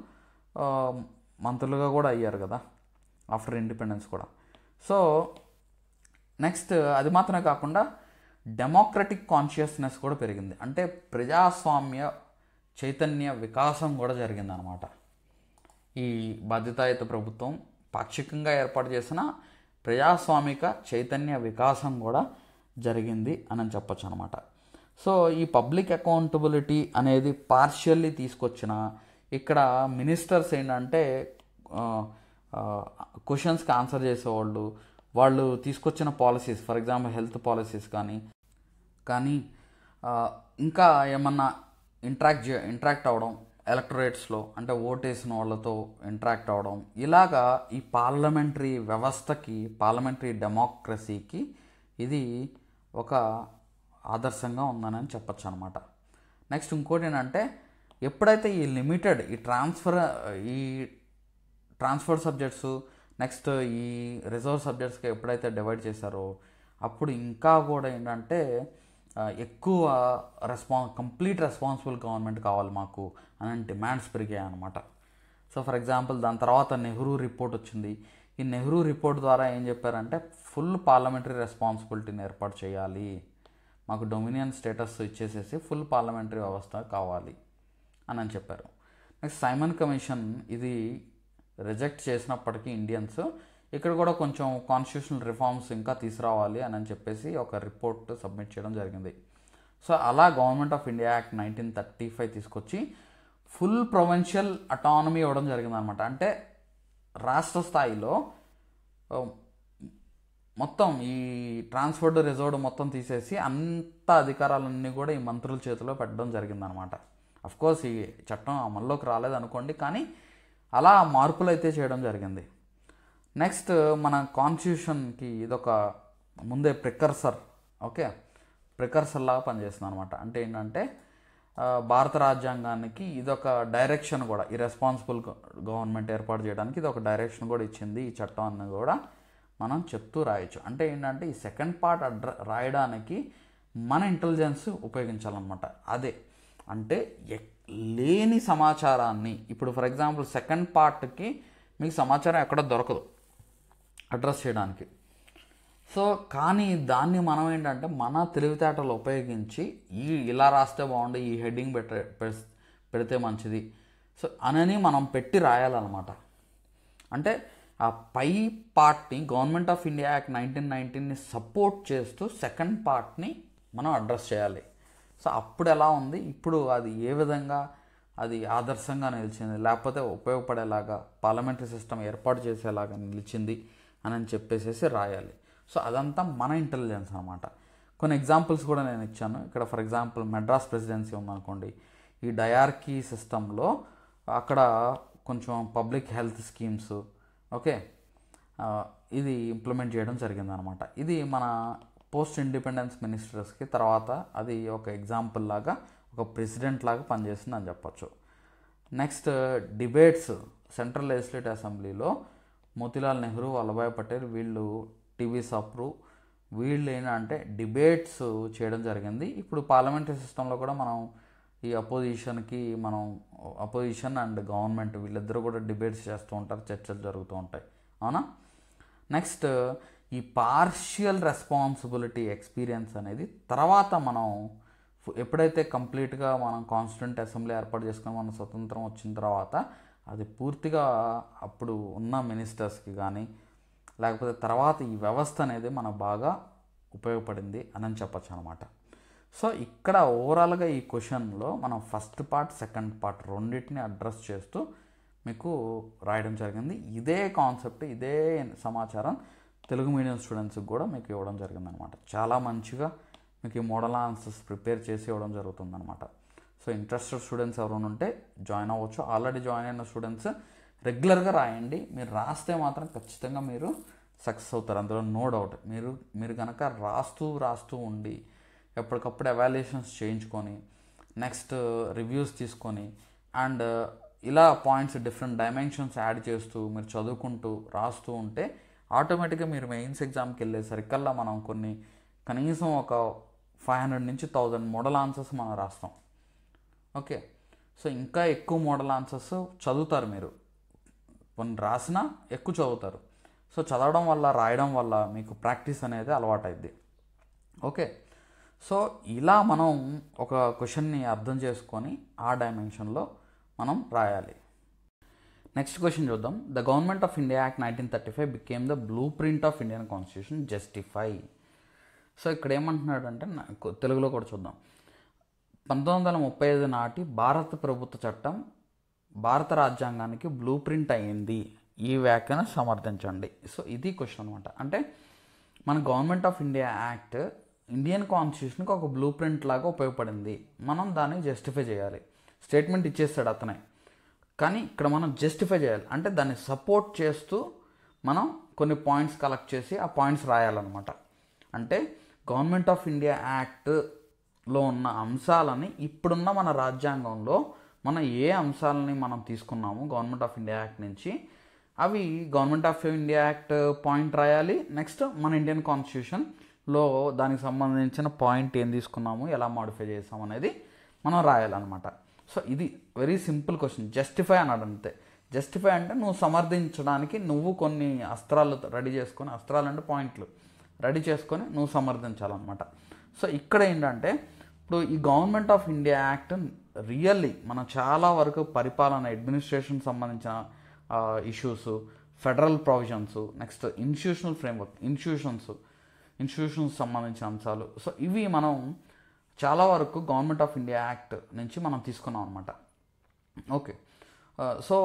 మంత్రులుగా కూడా అయ్యారు కదా ఆఫ్టర్ ఇండిపెండెన్స్ కూడా. సో నెక్స్ట్ అది మాత్రమే కాకుండా డెమోక్రటిక్ కాన్షియస్నెస్ కూడా పెరిగింది. అంటే ప్రజాస్వామ్య చైతన్య వికాసం కూడా జరిగిందనమాట. ఈ బాధ్యతాయుత ప్రభుత్వం పాక్షికంగా ఏర్పాటు చేసిన ప్రజాస్వామిక చైతన్య వికాసం కూడా జరిగింది అని చెప్పచ్చు అనమాట. సో ఈ పబ్లిక్ అకౌంటబిలిటీ అనేది పార్షియల్లీ తీసుకొచ్చిన, ఇక్కడ మినిస్టర్స్ ఏంటంటే క్వశ్చన్స్కి ఆన్సర్ చేసేవాళ్ళు, వాళ్ళు తీసుకొచ్చిన policies, for example health policies కానీ ఇంకా ఏమన్నా ఇంటరాక్ట్ అవ్వడం ఎలక్టరేట్స్లో, అంటే ఓటేసిన వాళ్ళతో ఇంటరాక్ట్ అవ్వడం, ఇలాగా ఈ పార్లమెంటరీ వ్యవస్థకి, పార్లమెంటరీ డెమోక్రసీకి ఇది ఒక ఆదర్శంగా ఉందని చెప్పచ్చు అనమాట. నెక్స్ట్ ఇంకోటి ఏంటంటే ఎప్పుడైతే ఈ లిమిటెడ్ ఈ ట్రాన్స్ఫర్ సబ్జెక్ట్స్, నెక్స్ట్ ఈ రిజర్వ్ సబ్జెక్ట్స్కి ఎప్పుడైతే డివైడ్ చేశారో అప్పుడు ఇంకా కూడా ఏంటంటే ఎక్కువ కంప్లీట్ రెస్పాన్సిబుల్ గవర్నమెంట్ కావాలి మాకు అని డిమాండ్స్ పెరిగాయి అనమాట. సో ఫర్ ఎగ్జాంపుల్ దాని తర్వాత నెహ్రూ రిపోర్ట్ వచ్చింది. ఈ నెహ్రూ రిపోర్ట్ ద్వారా ఏం చెప్పారంటే ఫుల్ పార్లమెంటరీ రెస్పాన్సిబిలిటీని ఏర్పాటు చేయాలి, మాకు డొమినియన్ స్టేటస్ ఇచ్చేసేసి ఫుల్ పార్లమెంటరీ వ్యవస్థ కావాలి అని చెప్పారు. నెక్స్ట్ సైమన్ కమిషన్ ఇది రిజెక్ట్ చేసినప్పటికీ ఇండియన్స్ ఇక్కడ కూడా కొంచెం కాన్స్టిట్యూషనల్ రిఫార్మ్స్ ఇంకా తీసుకురావాలి అని చెప్పేసి ఒక రిపోర్ట్ సబ్మిట్ చేయడం జరిగింది. సో అలా గవర్నమెంట్ ఆఫ్ ఇండియా యాక్ట్ 1935 తీసుకొచ్చి ఫుల్ ప్రొవిన్షియల్ అటానమీ ఇవ్వడం జరిగిందనమాట. అంటే రాష్ట్ర స్థాయిలో మొత్తం ఈ ట్రాన్స్ఫర్డ్ రిజర్వ్డ్ మొత్తం తీసేసి అంత అధికారాలన్నీ కూడా ఈ మంత్రుల చేతిలో పెట్టడం జరిగిందనమాట. అఫ్కోర్స్ ఈ చట్టం అమల్లోకి రాలేదనుకోండి, కానీ అలా మార్పులు అయితే చేయడం జరిగింది. నెక్స్ట్ మన కాన్స్టిట్యూషన్కి ఇదొక ముందే ప్రికర్సర్ లాగా పనిచేస్తుంది అనమాట. అంటే ఏంటంటే భారత రాజ్యాంగానికి ఇదొక డైరెక్షన్ కూడా, ఈ రెస్పాన్సిబుల్ గవర్నమెంట్ ఏర్పాటు చేయడానికి ఇది ఒక డైరెక్షన్ కూడా ఇచ్చింది ఈ చట్టం అని కూడా మనం చెప్తూ రాయొచ్చు. అంటే ఏంటంటే ఈ సెకండ్ పార్ట్ రాయడానికి మన ఇంటెలిజెన్స్ ఉపయోగించాలన్నమాట. అదే అంటే లేని సమాచారాన్ని, ఇప్పుడు ఫర్ ఎగ్జాంపుల్ సెకండ్ పార్ట్కి మీకు సమాచారం ఎక్కడ దొరకదు అడ్రస్ చేయడానికి. సో కానీ దాన్ని మనం ఏంటంటే మన తెలివితేటలు ఉపయోగించి ఇలా రాస్తే బాగుండు, ఈ హెడ్డింగ్ పెడితే మంచిది సో అనని మనం పెట్టి రాయాలన్నమాట. అంటే ఆ పై పార్ట్ని గవర్నమెంట్ ఆఫ్ ఇండియా యాక్ట్ 1919ని సపోర్ట్ చేస్తూ సెకండ్ పార్ట్ని మనం అడ్రస్ చేయాలి. సో అప్పుడు ఎలా ఉంది, ఇప్పుడు అది ఏ విధంగా అది ఆదర్శంగా నిలిచింది, లేకపోతే ఉపయోగపడేలాగా పార్లమెంటరీ సిస్టమ్ ఏర్పాటు చేసేలాగా నిలిచింది అని చెప్పేసి రాయాలి. సో అదంతా మన ఇంటెలిజెన్స్ అనమాట. కొన్ని ఎగ్జాంపుల్స్ కూడా నేను ఇచ్చాను ఇక్కడ. ఫర్ ఎగ్జాంపుల్ మెడ్రాస్ ప్రెసిడెన్సీ ఉందనుకోండి, ఈ డయార్కీ సిస్టంలో అక్కడ కొంచెం పబ్లిక్ హెల్త్ స్కీమ్స్ ఇది ఇంప్లిమెంట్ చేయడం జరిగిందనమాట. ఇది మన పోస్ట్ ఇండిపెండెన్స్ మినిస్టర్స్కి తర్వాత అది ఒక ఎగ్జాంపుల్ లాగా ఒక ప్రెసిడెంట్ లాగా పనిచేస్తుంది అని చెప్పొచ్చు. నెక్స్ట్ డిబేట్స్ సెంట్రల్ లెజిస్లేటివ్ అసెంబ్లీలో మోతీలాల్ నెహ్రూ, వల్లభాయ్ పటేల్ వీళ్ళు, టీవీ సప్రు వీళ్ళు ఏంటంటే డిబేట్స్ చేయడం జరిగింది. ఇప్పుడు పార్లమెంటరీ సిస్టంలో కూడా మనం ఈ అపోజిషన్ అండ్ గవర్నమెంట్ వీళ్ళిద్దరూ కూడా డిబేట్స్ చేస్తూ ఉంటారు, చర్చలు జరుగుతూ ఉంటాయి, అవునా. నెక్స్ట్ ఈ పార్షియల్ రెస్పాన్సిబిలిటీ ఎక్స్పీరియన్స్ అనేది తర్వాత మనం ఎప్పుడైతే కంప్లీట్గా మనం కాన్స్టిట్యూంట్ అసెంబ్లీ ఏర్పాటు చేసుకుని మన స్వతంత్రం వచ్చిన తర్వాత అది పూర్తిగా అప్పుడు ఉన్న మినిస్టర్స్కి కానీ లేకపోతే తర్వాత ఈ వ్యవస్థ అనేది మనకు బాగా ఉపయోగపడింది అని చెప్పచ్చు అనమాట. సో ఇక్కడ ఓవరాల్గా ఈ క్వశ్చన్లో మనం ఫస్ట్ పార్ట్, సెకండ్ పార్ట్ రెండింటిని అడ్రస్ చేస్తూ మీకు రాయడం జరిగింది. ఇదే కాన్సెప్ట్, ఇదే సమాచారం తెలుగు మీడియం స్టూడెంట్స్కి కూడా మీకు ఇవ్వడం జరిగిందనమాట. చాలా మంచిగా మీకు ఈ మోడల్ ఆన్సర్స్ ప్రిపేర్ చేసి ఇవ్వడం జరుగుతుందన్నమాట. సో ఇంట్రెస్టెడ్ స్టూడెంట్స్ ఎవరైనా ఉంటే జాయిన్ అవ్వచ్చు. ఆల్రెడీ జాయిన్ అయిన స్టూడెంట్స్ రెగ్యులర్గా రాయండి. మీరు రాస్తే మాత్రం ఖచ్చితంగా మీరు సక్సెస్ అవుతారు, అందులో నో డౌట్. మీరు కనుక రాస్తూ ఉండి ఎప్పటికప్పుడు ఎవాల్యుయేషన్స్ చేయించుకొని నెక్స్ట్ రివ్యూస్ తీసుకొని అండ్ ఇలా పాయింట్స్ డిఫరెంట్ డైమెన్షన్స్ యాడ్ చేస్తూ మీరు చదువుకుంటూ రాస్తూ ఉంటే ఆటోమేటిక్గా మీరు మెయిన్స్ ఎగ్జామ్కి వెళ్ళేసరికల్లా మనం కనీసం ఒక 500 నుంచి 1000 మోడల్ ఆన్సర్స్ మనం రాస్తాం. ఓకే, సో ఇంకా ఎక్కువ మోడల్ ఆన్సర్స్ చదువుతారు మీరు, కొన్ని రాసినా ఎక్కువ చదువుతారు. సో చదవడం వల్ల, రాయడం వల్ల మీకు ప్రాక్టీస్ అనేది అలవాటైద్ది. ఓకే, సో ఇలా మనం ఒక క్వశ్చన్ని అర్థం చేసుకొని ఆ డైమెన్షన్లో మనం రాయాలి. నెక్స్ట్ క్వశ్చన్ చూద్దాం. The government of India act 1935 became the blue print of Indian constitution, justify. So ఇక్కడ ఏమంటున్నాడంటే తెలుగులో కూడా చూద్దాం. 1935 నాటి భారత ప్రభుత్వ చట్టం భారత రాజ్యాంగానికి బ్లూ ప్రింట్ అయ్యింది, ఈ వ్యాఖ్యను సమర్థించండి. సో ఇది క్వశ్చన్ అనమాట. అంటే మన government of India act Indian కాన్స్టిట్యూషన్కి ఒక బ్లూ ప్రింట్ లాగా ఉపయోగపడింది, మనం దాన్ని జస్టిఫై చేయాలి. స్టేట్మెంట్ ఇచ్చేస్తాడు అతనే, కానీ ఇక్కడ మనం జస్టిఫై చేయాలి. అంటే దాన్ని సపోర్ట్ చేస్తూ మనం కొన్ని పాయింట్స్ కలెక్ట్ చేసి ఆ పాయింట్స్ రాయాలన్నమాట. అంటే గవర్నమెంట్ ఆఫ్ ఇండియా యాక్ట్లో ఉన్న అంశాలని ఇప్పుడున్న మన రాజ్యాంగంలో మనం ఏ అంశాలని మనం తీసుకున్నాము గవర్నమెంట్ ఆఫ్ ఇండియా యాక్ట్ నుంచి, అవి government of India act point రాయాలి. నెక్స్ట్ మన ఇండియన్ కాన్స్టిట్యూషన్లో దానికి సంబంధించిన పాయింట్ ఏం తీసుకున్నాము, ఎలా మాడిఫై చేసాము అనేది మనం రాయాలన్నమాట. సో ఇది వెరీ సింపుల్ క్వశ్చన్. జస్టిఫై అన్నాడు అంతే. జస్టిఫై అంటే నువ్వు సమర్థించడానికి నువ్వు కొన్ని అస్త్రాలు రెడీ చేసుకొని, అస్త్రాలు అంటే పాయింట్లు రెడీ చేసుకొని నువ్వు సమర్థించాలన్నమాట. సో ఇక్కడ ఏంటంటే ఇప్పుడు ఈ government of India act really మనం చాలా వరకు పరిపాలన, అడ్మినిస్ట్రేషన్ సంబంధించిన issues, federal provisions, next institutional framework, institutions సంబంధించిన అంశాలు. సో ఇవి మనం చాలా వరకు గవర్నమెంట్ ఆఫ్ ఇండియా యాక్ట్ నుంచి మనం తీసుకున్నాం అనమాట. ఓకే, సో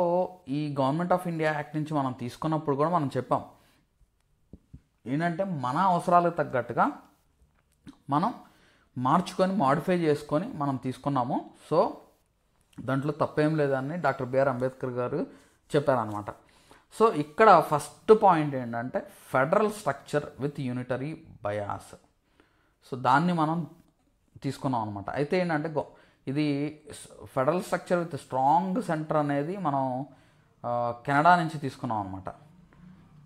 ఈ గవర్నమెంట్ ఆఫ్ ఇండియా యాక్ట్ నుంచి మనం తీసుకున్నప్పుడు కూడా మనం చెప్పాం ఏంటంటే మన అవసరాలకు తగ్గట్టుగా మనం మార్చుకొని, మాడిఫై చేసుకొని మనం తీసుకున్నాము. సో దాంట్లో తప్పేం లేదని డాక్టర్ బిఆర్ అంబేద్కర్ గారు చెప్పారనమాట. సో ఇక్కడ ఫస్ట్ పాయింట్ ఏంటంటే federal structure with unitary bias. So దాన్ని మనం తీసుకున్నాం అనమాట. అయితే ఏంటంటే ఇది federal structure with strong centre అనేది మనం కెనడా నుంచి తీసుకున్నాం అనమాట.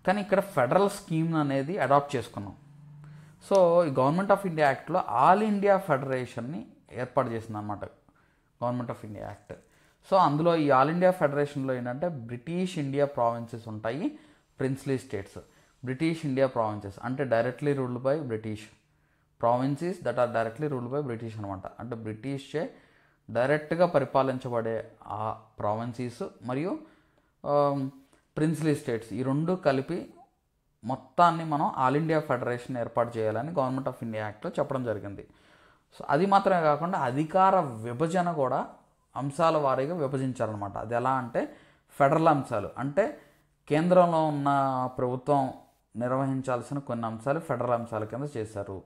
కానీ ఇక్కడ ఫెడరల్ స్కీమ్ అనేది అడాప్ట్ చేసుకున్నాం. సో ఈ గవర్నమెంట్ ఆఫ్ ఇండియా యాక్ట్లో ఆల్ ఇండియా ఫెడరేషన్ని ఏర్పాటు చేసింది అనమాట government of India act. So అందులో ఈ ఆల్ ఇండియా ఫెడరేషన్లో ఏంటంటే బ్రిటిష్ ఇండియా ప్రావిన్సెస్ ఉంటాయి, princely states. British India provinces అంటే directly ruled by British, provinces that are directly ruled by British అనమాట. అంటే బ్రిటిష్చే డైరెక్ట్గా పరిపాలించబడే ఆ ప్రావిన్సెస్ మరియు ప్రిన్స్లీ స్టేట్స్, ఈ రెండు కలిపి మొత్తాన్ని మనం ఆల్ ఇండియా ఫెడరేషన్ ఏర్పాటు చేయాలని గవర్నమెంట్ ఆఫ్ ఇండియా యాక్ట్లో చెప్పడం జరిగింది. సో అది మాత్రమే కాకుండా అధికార విభజన కూడా అంశాల వారీగా విభజించారనమాట. అది ఎలా అంటే ఫెడరల్ అంశాలు అంటే కేంద్రంలో ఉన్న ప్రభుత్వం నిర్వహించాల్సిన కొన్ని అంశాలు ఫెడరల్ అంశాల కింద చేశారు.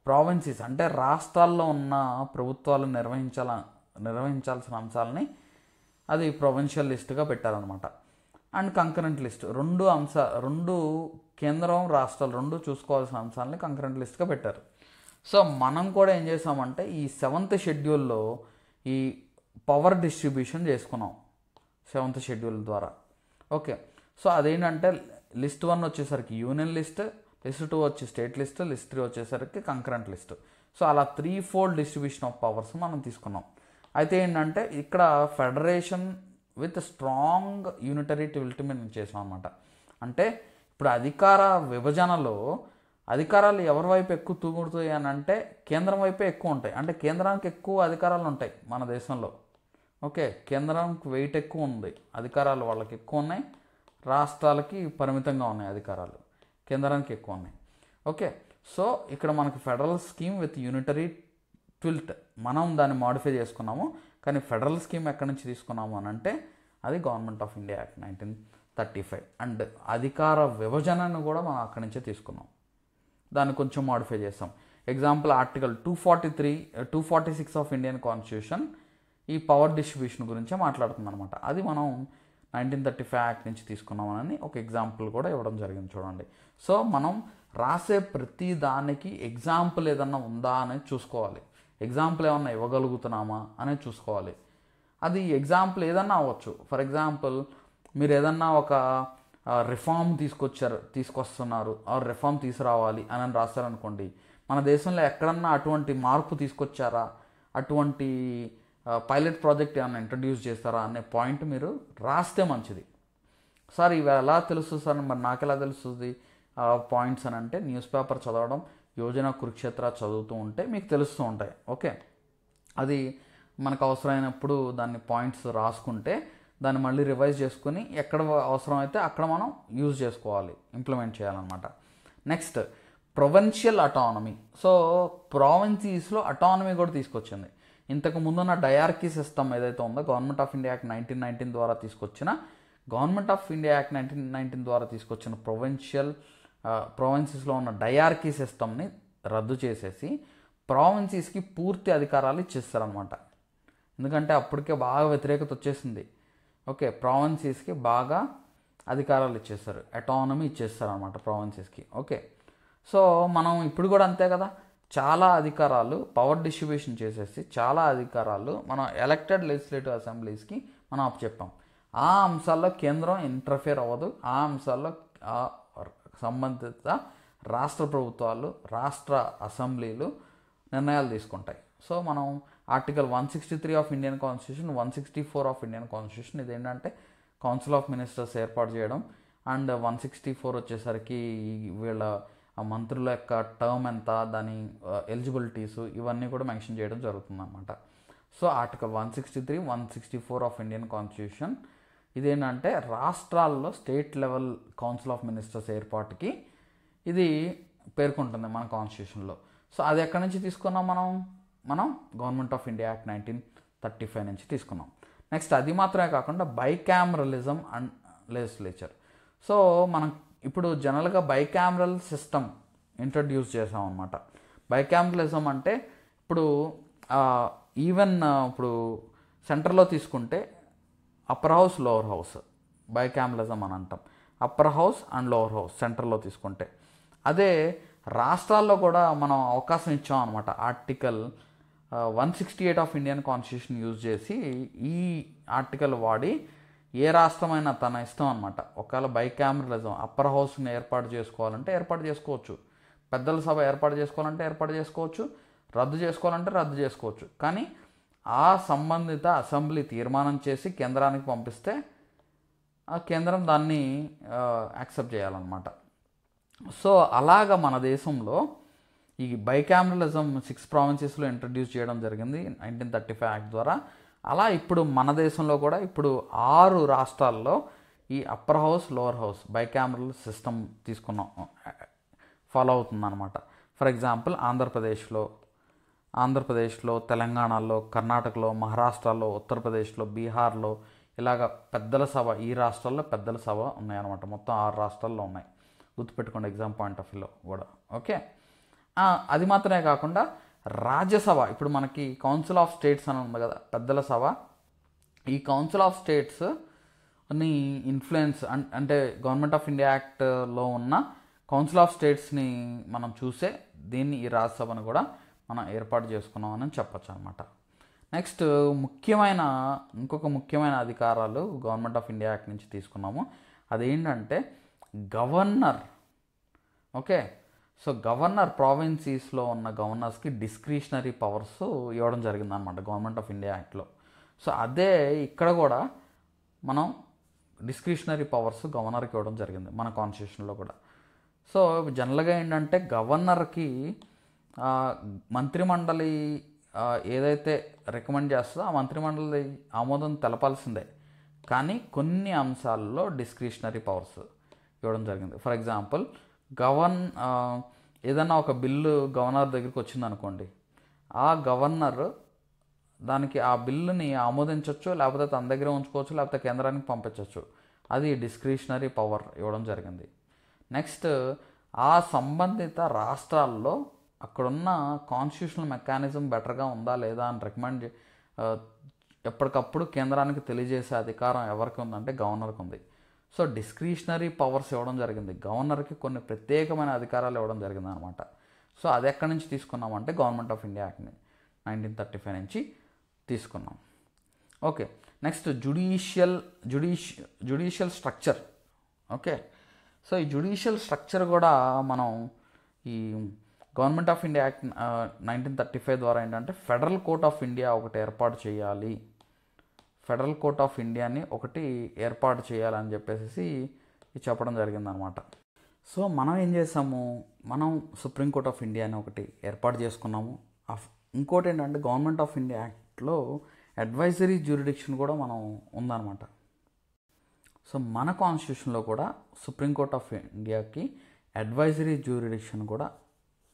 ప్రావిన్సెస్ అంటే రాష్ట్రాల్లో ఉన్న ప్రభుత్వాలు నిర్వహించాల్సిన అంశాలని అది ప్రొవిన్షియల్ లిస్ట్గా పెట్టారనమాట. And concurrent list. రెండు కేంద్రం రాష్ట్రాలు రెండు చూసుకోవాల్సిన అంశాలని కంకరెంట్ లిస్ట్గా పెట్టారు. సో మనం కూడా ఏం చేసామంటే ఈ 7th షెడ్యూల్లో ఈ పవర్ డిస్ట్రిబ్యూషన్ చేసుకున్నాం 7th షెడ్యూల్ ద్వారా. ఓకే, సో అదేంటంటే లిస్ట్ 1 వచ్చేసరికి యూనియన్ లిస్ట్, లిస్ట్ 2 వచ్చి స్టేట్ లిస్ట్, లిస్ట్ 3 వచ్చేసరికి కంకరెంట్ లిస్ట్. సో అలా 3-fold డిస్ట్రిబ్యూషన్ ఆఫ్ పవర్స్ మనం తీసుకున్నాం. అయితే ఏంటంటే ఇక్కడ ఫెడరేషన్ విత్ స్ట్రాంగ్ యూనిటరీ టిల్ట్మెంట్ చేసాం అనమాట. అంటే ఇప్పుడు అధికార విభజనలో అధికారాలు ఎవరి వైపు ఎక్కువ తూగుడుతాయి అని అంటే కేంద్రం వైపే ఎక్కువ ఉంటాయి. అంటే కేంద్రానికి ఎక్కువ అధికారాలు ఉంటాయి మన దేశంలో. ఓకే, కేంద్రానికి వెయిట్ ఎక్కువ ఉంది, అధికారాలు వాళ్ళకి ఎక్కువ ఉన్నాయి, రాష్ట్రాలకి పరిమితంగా ఉన్నాయి అధికారాలు, కేంద్రానికి ఎక్కువ ఉన్నాయి. ఓకే, సో ఇక్కడ మనకి ఫెడరల్ స్కీమ్ విత్ యూనిటరీ ట్విల్ట్ మనం దాన్ని మాడిఫై చేసుకున్నాము. కానీ ఫెడరల్ స్కీమ్ ఎక్కడి నుంచి తీసుకున్నాము అని అంటే అది government of India act 1935. And అధికార విభజనను కూడా మనం అక్కడి నుంచే తీసుకున్నాం, దాన్ని కొంచెం మాడిఫై చేస్తాం. Example article 246 of Indian constitution ఈ పవర్ డిస్ట్రిబ్యూషన్ గురించే మాట్లాడుతుంది అనమాట. అది మనం 1935 యాక్ట్ నుంచి తీసుకున్నామని ఒక ఎగ్జాంపుల్ కూడా ఇవ్వడం జరిగింది చూడండి. సో మనం రాసే ప్రతి దానికి ఎగ్జాంపుల్ ఏదన్నా ఉందా అనేది చూసుకోవాలి, ఎగ్జాంపుల్ ఏమన్నా ఇవ్వగలుగుతున్నామా అనేది చూసుకోవాలి. అది ఎగ్జాంపుల్ ఏదన్నా అవ్వచ్చు. ఫర్ ఎగ్జాంపుల్ మీరు ఏదన్నా ఒక రిఫార్మ్ తీసుకొస్తున్నారు, ఆ రిఫార్మ్ తీసుకురావాలి అని రాస్తారనుకోండి, మన దేశంలో ఎక్కడన్నా అటువంటి మార్పు తీసుకొచ్చారా, అటువంటి పైలట్ ప్రాజెక్ట్ ఏమైనా ఇంట్రడ్యూస్ చేస్తారా అనే పాయింట్ మీరు రాస్తే మంచిది. సార్ ఇవి ఎలా తెలుస్తుంది సార్, మరి నాకు ఎలా తెలుస్తుంది పాయింట్స్ అని అంటే న్యూస్ పేపర్ చదవడం, యోజన కురుక్షేత్ర చదువుతూ ఉంటే మీకు తెలుస్తూ ఉంటాయి. ఓకే, అది మనకు అవసరమైనప్పుడు దాన్ని పాయింట్స్ రాసుకుంటే దాన్ని మళ్ళీ రివైజ్ చేసుకుని ఎక్కడ అవసరమైతే అక్కడ మనం యూజ్ చేసుకోవాలి, ఇంప్లిమెంట్ చేయాలన్నమాట. Next provincial autonomy. సో ప్రావిన్సీస్లో అటానమీ కూడా తీసుకొచ్చింది. ఇంతకు ముందున్న డయార్కీ సిస్టమ్ ఏదైతే ఉందో గవర్నమెంట్ ఆఫ్ ఇండియా యాక్ట్ 1919 ద్వారా తీసుకొచ్చిన ప్రొవిన్సెస్లో ఉన్న డయార్కీ సిస్టమ్ని రద్దు చేసేసి ప్రావిన్సీస్కి పూర్తి అధికారాలు ఇచ్చేస్తారనమాట. ఎందుకంటే అప్పటికే బాగా వ్యతిరేకత వచ్చేసింది. ఓకే, ప్రావిన్సీస్కి బాగా అధికారాలు ఇచ్చేస్తారు, అటానమీ ఇచ్చేస్తారు అనమాట ప్రావిన్సీస్కి. ఓకే, సో మనం ఇప్పుడు కూడా అంతే కదా, చాలా అధికారాలు పవర్ డిస్ట్రిబ్యూషన్ చేసేసి చాలా అధికారాలు మనం ఎలక్టెడ్ లెజిస్లేటివ్ అసెంబ్లీస్కి మనం అప్పచెప్పాం. ఆ అంశాల్లో కేంద్రం ఇంటర్ఫియర్ అవ్వదు, ఆ అంశాల్లో సంబంధిత రాష్ట్ర ప్రభుత్వాలు, రాష్ట్ర అసెంబ్లీలు నిర్ణయాలు తీసుకుంటాయి. సో మనం article 163 of Indian constitution, 164 of Indian constitution ఇదేంటంటే కౌన్సిల్ ఆఫ్ మినిస్టర్స్ ఏర్పాటు చేయడం, అండ్ 164 వచ్చేసరికి వీళ్ళ మంత్రుల యొక్క టర్మ్ ఎంత, దాని ఎలిజిబిలిటీస్ ఇవన్నీ కూడా మెన్షన్ చేయడం జరుగుతుంది అన్నమాట. So article 163, 164 of Indian constitution ఇదేంటంటే రాష్ట్రాల్లో state level council of ministers ఏర్పాటుకి ఇది పేర్కొంటుంది మన కాన్స్టిట్యూషన్లో. సో అది ఎక్కడి నుంచి తీసుకున్నాం మనం గవర్నమెంట్ ఆఫ్ ఇండియా యాక్ట్ 1935 నుంచి తీసుకున్నాం. నెక్స్ట్ అది మాత్రమే కాకుండా బైకామరలిజం అండ్ లెజిస్లేచర్. సో మనం ఇప్పుడు జనరల్గా బైకామరల్ సిస్టమ్ ఇంట్రడ్యూస్ చేసాం అనమాట. బైకామరలిజం అంటే ఇప్పుడు ఇప్పుడు సెంటర్లో తీసుకుంటే upper house, lower house bicameralism అని అంటాం. Upper house and lower house సెంటర్లో తీసుకుంటే. అదే రాష్ట్రాల్లో కూడా మనం అవకాశం ఇచ్చాం అనమాట. Article 168 of Indian constitution use చేసి ఈ ఆర్టికల్ వాడి ఏ రాష్ట్రమైనా తన ఇష్టం అనమాట. ఒకవేళ బైకామరలిజం అప్పర్ హౌస్ని ఏర్పాటు చేసుకోవాలంటే ఏర్పాటు చేసుకోవచ్చు, పెద్దల సభ ఏర్పాటు చేసుకోవాలంటే ఏర్పాటు చేసుకోవచ్చు, రద్దు చేసుకోవాలంటే రద్దు చేసుకోవచ్చు. కానీ ఆ సంబంధిత అసెంబ్లీ తీర్మానం చేసి కేంద్రానికి పంపిస్తే ఆ కేంద్రం దాన్ని యాక్సెప్ట్ చేయాలన్నమాట. సో అలాగా మన దేశంలో ఈ బైకామరలిజం 6 ప్రావిన్సెస్లో ఇంట్రడ్యూస్ చేయడం జరిగింది 1935 యాక్ట్ ద్వారా. అలా ఇప్పుడు మన దేశంలో కూడా ఇప్పుడు 6 రాష్ట్రాల్లో ఈ upper house, lower house bicameral system follow అవుతుందన్నమాట. ఫర్ ఎగ్జాంపుల్ ఆంధ్రప్రదేశ్లో, తెలంగాణలో, కర్ణాటకలో, మహారాష్ట్రలో, ఉత్తరప్రదేశ్లో, బీహార్లో ఇలాగ పెద్దల సభ, ఈ రాష్ట్రాల్లో పెద్దల సభ ఉన్నాయన్నమాట. మొత్తం 6 రాష్ట్రాల్లో ఉన్నాయి, గుర్తుపెట్టుకోండి ఎగ్జామ్ పాయింట్ ఆఫ్ వ్యూలో కూడా. ఓకే, అది మాత్రమే కాకుండా రాజ్యసభ, ఇప్పుడు మనకి కౌన్సిల్ ఆఫ్ స్టేట్స్ అని ఉంది కదా పెద్దల సభ. ఈ కౌన్సిల్ ఆఫ్ స్టేట్స్ ని ఇన్ఫ్లుయెన్స్ అంటే గవర్నమెంట్ ఆఫ్ ఇండియా యాక్ట్లో ఉన్న కౌన్సిల్ ఆఫ్ స్టేట్స్ని మనం చూసే దీన్ని ఈ రాజ్యసభను కూడా మనం ఏర్పాటు చేసుకున్నామని చెప్పచ్చు అనమాట. నెక్స్ట్ ఇంకొక ముఖ్యమైన అధికారాలు గవర్నమెంట్ ఆఫ్ ఇండియా యాక్ట్ నుంచి తీసుకున్నాము. అదేంటంటే గవర్నర్. ఓకే, సో గవర్నర్ ప్రావిన్సీస్లో ఉన్న గవర్నర్స్కి డిస్క్రిషనరీ పవర్స్ ఇవ్వడం జరిగిందనమాట గవర్నమెంట్ ఆఫ్ ఇండియా యాక్ట్లో. సో అదే ఇక్కడ కూడా మనం డిస్క్రిషనరీ పవర్స్ గవర్నర్కి ఇవ్వడం జరిగింది మన కాన్స్టిట్యూషన్లో కూడా. సో జనరల్గా ఏంటంటే గవర్నర్కి మంత్రిమండలి ఏదైతే రికమెండ్ చేస్తుందో ఆ మంత్రిమండలి ఆమోదం తెలపాల్సిందే, కానీ కొన్ని అంశాల్లో డిస్క్రిషనరీ పవర్స్ ఇవ్వడం జరిగింది. ఫర్ ఎగ్జాంపుల్ ఏదైనా ఒక బిల్లు గవర్నర్ దగ్గరికి వచ్చిందనుకోండి, ఆ గవర్నర్ దానికి ఆ బిల్లుని ఆమోదించవచ్చు, లేకపోతే తన దగ్గర ఉంచుకోవచ్చు, లేకపోతే కేంద్రానికి పంపించవచ్చు. అది డిస్క్రిషనరీ పవర్ ఇవ్వడం జరిగింది. నెక్స్ట్ ఆ సంబంధిత రాష్ట్రాల్లో అక్కడున్న కాన్స్టిట్యూషనల్ మెకానిజం బెటర్గా ఉందా లేదా అని ఎప్పటికప్పుడు కేంద్రానికి తెలియజేసే అధికారం ఎవరికి ఉందంటే గవర్నర్కి ఉంది. సో డిస్క్రిషనరీ పవర్స్ ఇవ్వడం జరిగింది, గవర్నర్కి కొన్ని ప్రత్యేకమైన అధికారాలు ఇవ్వడం జరిగింది అనమాట. సో అది ఎక్కడి నుంచి తీసుకున్నామంటే గవర్నమెంట్ ఆఫ్ ఇండియా యాక్ట్ని 1935 నుంచి తీసుకున్నాం. Okay, next judicial structure. Okay, so ఈ జ్యుడిషియల్ స్ట్రక్చర్ కూడా మనం ఈ గవర్నమెంట్ ఆఫ్ ఇండియా యాక్ట్ 1935 ద్వారా ఏంటంటే ఫెడరల్ కోర్ట్ ఆఫ్ ఇండియా ఒకటి ఏర్పాటు చేయాలి, ఫెడరల్ కోర్ట్ ఆఫ్ ఇండియాని ఒకటి ఏర్పాటు చేయాలని చెప్పేసి చెప్పడం జరిగిందనమాట. సో మనం ఏం చేసాము, మనం సుప్రీంకోర్ట్ ఆఫ్ ఇండియాని ఒకటి ఏర్పాటు చేసుకున్నాము. ఇంకోటి ఏంటంటే గవర్నమెంట్ ఆఫ్ ఇండియా యాక్ట్లో అడ్వైజరీ జ్యూరిడిక్షన్ కూడా మనం ఉందన్నమాట. సో మన కాన్స్టిట్యూషన్లో కూడా సుప్రీంకోర్ట్ ఆఫ్ ఇండియాకి అడ్వైజరీ జ్యూరిడిక్షన్ కూడా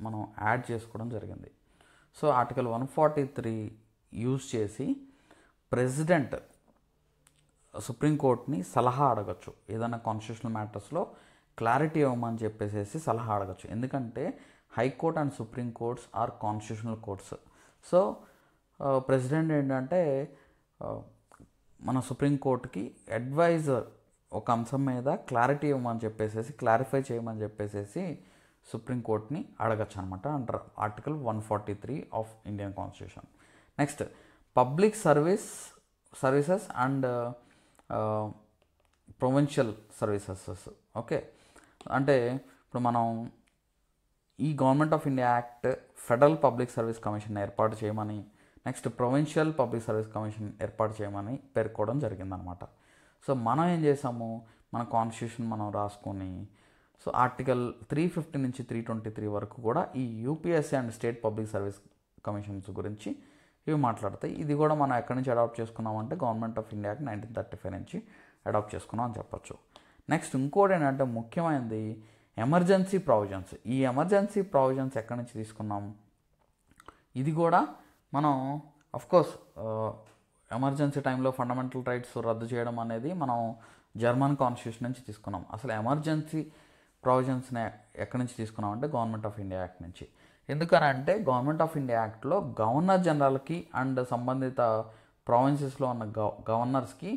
మనం యాడ్ చేసుకోవడం జరిగింది. సో ఆర్టికల్ 143 యూజ్ చేసి ప్రెసిడెంట్ సుప్రీంకోర్టుని సలహా అడగచ్చు, ఏదైనా కాన్స్టిట్యూషనల్ మ్యాటర్స్లో క్లారిటీ ఇవ్వమని చెప్పేసి సలహా అడగచ్చు. ఎందుకంటే high court and supreme courts are constitutional courts. So president ఏంటంటే మన సుప్రీంకోర్టుకి అడ్వైజర్ ఒక అంశం మీద క్లారిటీ ఇవ్వమని చెప్పేసి క్లారిఫై చేయమని చెప్పేసి సుప్రీంకోర్టుని అడగచ్చు అనమాట అంటారు article 143 of Indian constitution. Next public services and provincial services. Okay, అంటే ఇప్పుడు మనం ఈ government of India act federal public service commission ఏర్పాటు చేయమని, next provincial public service commission ఏర్పాటు చేయమని పేర్కోవడం జరిగిందనమాట. సో మనం ఏం చేసాము, మన కాన్స్టిట్యూషన్ మనం రాసుకొని సో ఆర్టికల్ 350 నుంచి 323 వరకు కూడా ఈ UPSC and state public service commissions గురించి ఇవి మాట్లాడతాయి. ఇది కూడా మనం ఎక్కడి నుంచి అడాప్ట్ చేసుకున్నామంటే గవర్నమెంట్ ఆఫ్ ఇండియాకి 1935 నుంచి అడాప్ట్ చేసుకున్నాం అని చెప్పొచ్చు. నెక్స్ట్ ఇంకోటి ఏంటంటే ముఖ్యమైనది ఎమర్జెన్సీ ప్రావిజన్స్. ఈ ఎమర్జెన్సీ ప్రావిజన్స్ ఎక్కడి నుంచి తీసుకున్నాం, ఇది కూడా మనం అఫ్కోర్స్ ఎమర్జెన్సీ టైంలో ఫండమెంటల్ రైట్స్ రద్దు చేయడం అనేది మనం జర్మన్ కాన్స్టిట్యూషన్ నుంచి తీసుకున్నాం. అసలు ఎమర్జెన్సీ ప్రావిజన్స్ని ఎక్కడి నుంచి తీసుకున్నాం అంటే గవర్నమెంట్ ఆఫ్ ఇండియా యాక్ట్ నుంచి. ఎందుకనంటే గవర్నమెంట్ ఆఫ్ ఇండియా యాక్ట్లో గవర్నర్ జనరల్కి అండ్ సంబంధిత ప్రావిన్సెస్లో ఉన్న గవర్నర్స్కి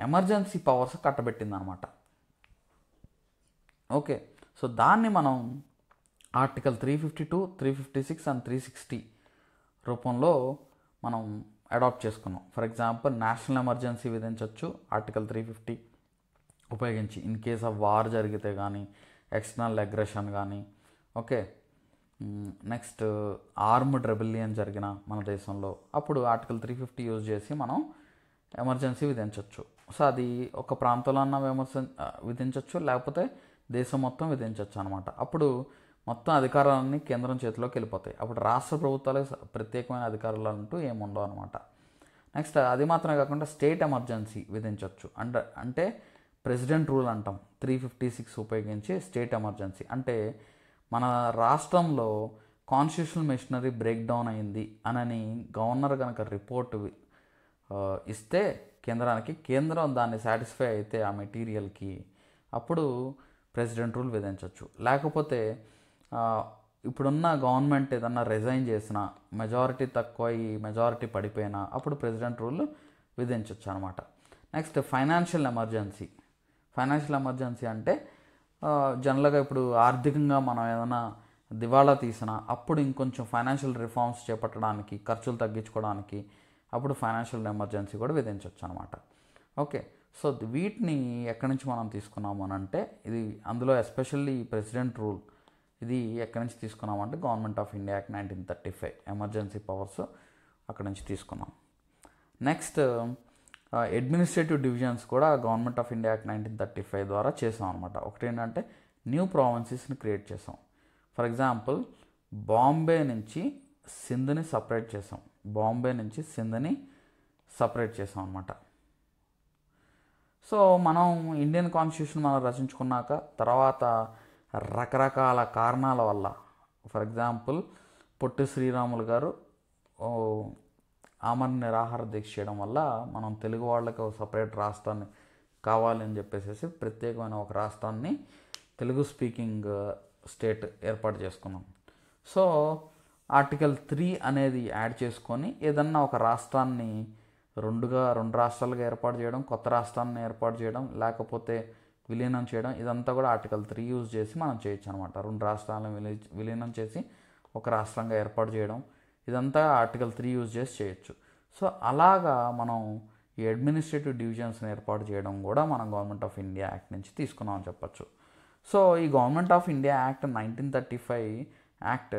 ఎమర్జెన్సీ పవర్స్ కట్టబెట్టిందనమాట. ఓకే, సో దాన్ని మనం ఆర్టికల్ 352, 356 అండ్ 360 రూపంలో మనం అడాప్ట్ చేసుకున్నాం. ఫర్ ఎగ్జాంపుల్ నేషనల్ ఎమర్జెన్సీ విధించవచ్చు ఆర్టికల్ 350 ఉపయోగించి ఇన్ కేస్ ఆఫ్ వార్ జరిగితే కానీ, ఎక్స్టర్నల్ అగ్రెషన్ కానీ. ఓకే, నెక్స్ట్ ఆర్మ్డ్ రెబెలియన్ జరిగిన మన దేశంలో అప్పుడు ఆర్టికల్ 350 యూజ్ చేసి మనం ఎమర్జెన్సీ విధించవచ్చు. సో అది ఒక ప్రాంతంలో అన్న విధించవచ్చు, లేకపోతే దేశం మొత్తం విధించవచ్చు అనమాట. అప్పుడు మొత్తం అధికారాలన్నీ కేంద్రం చేతిలోకి వెళ్ళిపోతాయి. అప్పుడు రాష్ట్ర ప్రభుత్వాలే ప్రత్యేకమైన అధికారాలు అంటూ ఏముండవు అనమాట. నెక్స్ట్ అది మాత్రమే కాకుండా స్టేట్ ఎమర్జెన్సీ విధించవచ్చు. అంటే ప్రెసిడెంట్ రూల్ అంటాం, 356 ఉపయోగించి స్టేట్ ఎమర్జెన్సీ. అంటే మన రాష్ట్రంలో కాన్స్టిట్యూషనల్ మెషినరీ బ్రేక్ డౌన్ అయింది అని గవర్నర్ కనుక రిపోర్ట్ ఇస్తే కేంద్రానికి, కేంద్రం దాన్ని సాటిస్ఫై అయితే ఆ మెటీరియల్కి, అప్పుడు ప్రెసిడెంట్ రూల్ విధించవచ్చు. లేకపోతే ఇప్పుడున్న గవర్నమెంట్ ఏదన్నా రిజైన్ చేసినా, మెజారిటీ తక్కువ ఈ మెజారిటీ పడిపోయినా అప్పుడు ప్రెసిడెంట్ రూల్ విధించవచ్చు అనమాట. నెక్స్ట్ ఫైనాన్షియల్ ఎమర్జెన్సీ అంటే జనరల్గా ఇప్పుడు ఆర్థికంగా మనం ఏదైనా దివాళా తీసినా అప్పుడు ఇంకొంచెం ఫైనాన్షియల్ రిఫార్మ్స్ చేపట్టడానికి, ఖర్చులు తగ్గించుకోవడానికి అప్పుడు ఫైనాన్షియల్ ఎమర్జెన్సీ కూడా విధించవచ్చు అనమాట. ఓకే, సో వీటిని ఎక్కడి నుంచి మనం తీసుకున్నాము అని అంటే, ఇది అందులో ఎస్పెషల్లీ ప్రెసిడెంట్ రూల్ ఇది ఎక్కడి నుంచి తీసుకున్నామంటే government of India act 1935 emergency powers అక్కడి నుంచి తీసుకున్నాం. నెక్స్ట్ అడ్మినిస్ట్రేటివ్ డివిజన్స్ కూడా గవర్నమెంట్ ఆఫ్ ఇండియా యాక్ట్ 1935 ద్వారా చేసాం అనమాట. ఒకటి ఏంటంటే న్యూ ప్రావిన్సెస్ని క్రియేట్ చేసాం. ఫర్ ఎగ్జాంపుల్ బాంబే నుంచి సింధ్ని సపరేట్ చేసాం అనమాట. సో మనం ఇండియన్ కాన్స్టిట్యూషన్ మనం రచించుకున్నాక తర్వాత రకరకాల కారణాల వల్ల, ఫర్ ఎగ్జాంపుల్ పొట్టి శ్రీరాములు గారు ఆమరణ నిరాహార దీక్ష చేయడం వల్ల మనం తెలుగు వాళ్ళకి ఒక సపరేట్ రాష్ట్రాన్ని కావాలి అని చెప్పేసి ప్రత్యేకమైన ఒక రాష్ట్రాన్ని తెలుగు స్పీకింగ్ స్టేట్ ఏర్పాటు చేసుకున్నాం. సో ఆర్టికల్ 3 అనేది యాడ్ చేసుకొని ఏదన్నా ఒక రాష్ట్రాన్ని రెండు రాష్ట్రాలుగా ఏర్పాటు చేయడం, కొత్త రాష్ట్రాన్ని ఏర్పాటు చేయడం, లేకపోతే విలీనం చేయడం, ఇదంతా కూడా ఆర్టికల్ 3 యూజ్ చేసి మనం చేయొచ్చు అనమాట. 2 రాష్ట్రాలను విలీనం చేసి ఒక రాష్ట్రంగా ఏర్పాటు చేయడం, ఇదంతా ఆర్టికల్ 3 యూజ్ చేసి చేయొచ్చు. సో అలాగా మనం ఈ అడ్మినిస్ట్రేటివ్ డివిజన్స్ని ఏర్పాటు చేయడం కూడా మనం గవర్నమెంట్ ఆఫ్ ఇండియా యాక్ట్ నుంచి తీసుకున్నాం అని చెప్పచ్చు. సో ఈ government of India act 1935 act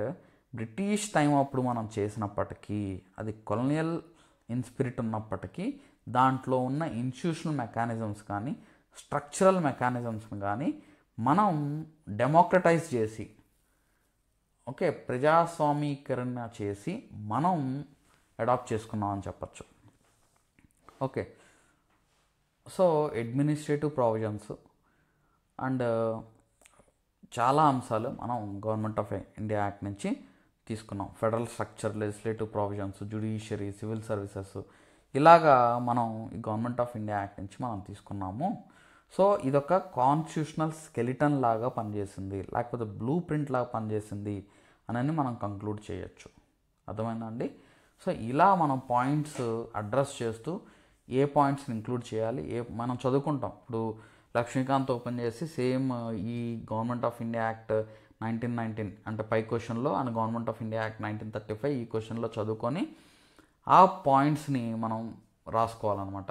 British time అప్పుడు మనం చేసినప్పటికీ, అది కొలోనియల్ ఇన్స్పిరిట్ ఉన్నప్పటికీ దాంట్లో ఉన్న ఇన్స్టిట్యూషనల్ మెకానిజమ్స్ కానీ స్ట్రక్చరల్ మెకానిజమ్స్ని కానీ మనం డెమోక్రటైజ్ చేసి, ఓకే, ప్రజాస్వామీకరణ చేసి మనం అడాప్ట్ చేసుకున్నాం అని చెప్పచ్చు. Okay, so administrative provisions and చాలా అంశాలు మనం గవర్నమెంట్ ఆఫ్ ఇండియా యాక్ట్ నుంచి తీసుకున్నాం. Federal structure, legislative provisions, judiciary, civil services, ఇలాగా మనం ఈ గవర్నమెంట్ ఆఫ్ ఇండియా యాక్ట్ నుంచి మనం తీసుకున్నాము. సో ఇదొక కాన్స్టిట్యూషనల్ స్కెలిటన్ లాగా పనిచేసింది, లేకపోతే బ్లూ ప్రింట్ లాగా పనిచేసింది అని మనం కంక్లూడ్ చేయొచ్చు. అర్థమైందండి? సో ఇలా మనం పాయింట్స్ అడ్రస్ చేస్తూ ఏ పాయింట్స్ని ఇంక్లూడ్ చేయాలి, మనం చదువుకుంటాం. ఇప్పుడు లక్ష్మీకాంత్ ఓపెన్ చేసి సేమ్ ఈ గవర్నమెంట్ ఆఫ్ ఇండియా యాక్ట్ 1919 అంటే పై క్వశ్చన్లో and government of India act 1935 ఈ క్వశ్చన్లో చదువుకొని ఆ పాయింట్స్ని మనం రాసుకోవాలన్నమాట.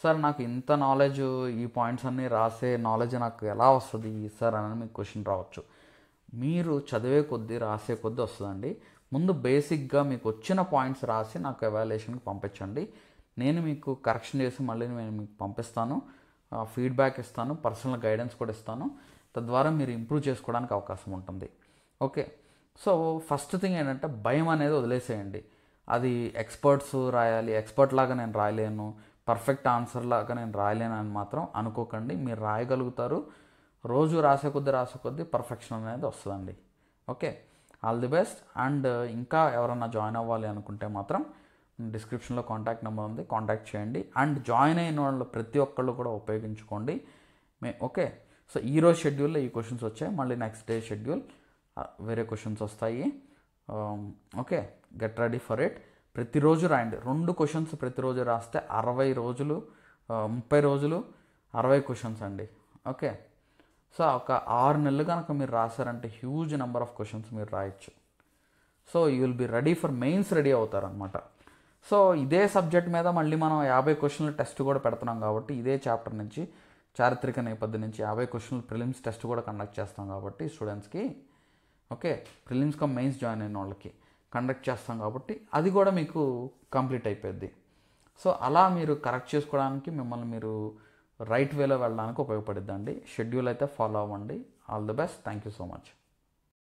సార్ నాకు ఇంత నాలెడ్జ్, ఈ పాయింట్స్ అన్నీ రాసే నాలెడ్జ్ నాకు ఎలా వస్తుంది సార్ అని మీకు క్వశ్చన్ రావచ్చు. మీరు చదివే కొద్దీ రాసే కొద్దీ వస్తుందండి. ముందు బేసిక్గా మీకు వచ్చిన పాయింట్స్ రాసి నాకు ఎవాల్యుయేషన్కి పంపించండి. నేను మీకు కరెక్షన్ చేసి మళ్ళీ నేను మీకు పంపిస్తాను, ఫీడ్బ్యాక్ ఇస్తాను, పర్సనల్ గైడెన్స్ కూడా ఇస్తాను. తద్వారా మీరు ఇంప్రూవ్ చేసుకోవడానికి అవకాశం ఉంటుంది. ఓకే, సో ఫస్ట్ థింగ్ ఏంటంటే భయం అనేది వదిలేసేయండి. అది ఎక్స్పర్ట్స్ రాయాలి, ఎక్స్పర్ట్ లాగా నేను రాయలేను, పర్ఫెక్ట్ ఆన్సర్ లాగా నేను రాయలేను అని మాత్రం అనుకోకండి. మీరు రాయగలుగుతారు. రోజు రాసే కొద్దీ పర్ఫెక్షన్ అనేది వస్తుందండి. Okay, all the best. And ఇంకా ఎవరన్నా జాయిన్ అవ్వాలి అనుకుంటే మాత్రం డిస్క్రిప్షన్లో కాంటాక్ట్ నెంబర్ ఉంది, కాంటాక్ట్ చేయండి. అండ్ జాయిన్ అయిన వాళ్ళు ప్రతి ఒక్కళ్ళు కూడా ఉపయోగించుకోండి. ఓకే, సో ఈరోజు షెడ్యూల్లో ఈ క్వశ్చన్స్ వచ్చాయి, మళ్ళీ నెక్స్ట్ డే షెడ్యూల్ వేరే క్వశ్చన్స్ వస్తాయి. Okay, get ready for it. ప్రతిరోజు రాయండి. 2 క్వశ్చన్స్ ప్రతిరోజు రాస్తే 60 రోజులు, 30 రోజులు 60 క్వశ్చన్స్ అండి. ఓకే, సో ఒక 6 నెలలు కనుక మీరు రాశారంటే హ్యూజ్ నెంబర్ ఆఫ్ క్వశ్చన్స్ మీరు రాయొచ్చు. So you will be ready for mains, ready అవుతారనమాట. సో ఇదే సబ్జెక్ట్ మీద మళ్ళీ మనం 50 క్వశ్చన్ల టెస్ట్ కూడా పెడుతున్నాం కాబట్టి ఇదే చాప్టర్ నుంచి, చారిత్రక నేపథ్యం నుంచి 50 క్వశ్చన్లు ప్రిలిమ్స్ టెస్ట్ కూడా కండక్ట్ చేస్తాం కాబట్టి స్టూడెంట్స్కి, okay, prelims come mains join అయిన వాళ్ళకి కండక్ట్ చేస్తాం కాబట్టి అది కూడా మీకు కంప్లీట్ అయిపోద్ది. సో అలా మీరు కరెక్ట్ చేసుకోవడానికి, మిమ్మల్ని మీరు రైట్ వేలో వెళ్ళడానికి ఉపయోగపడుద్దండి. షెడ్యూల్ అయితే ఫాలో అవ్వండి. All the best. Thank you so much.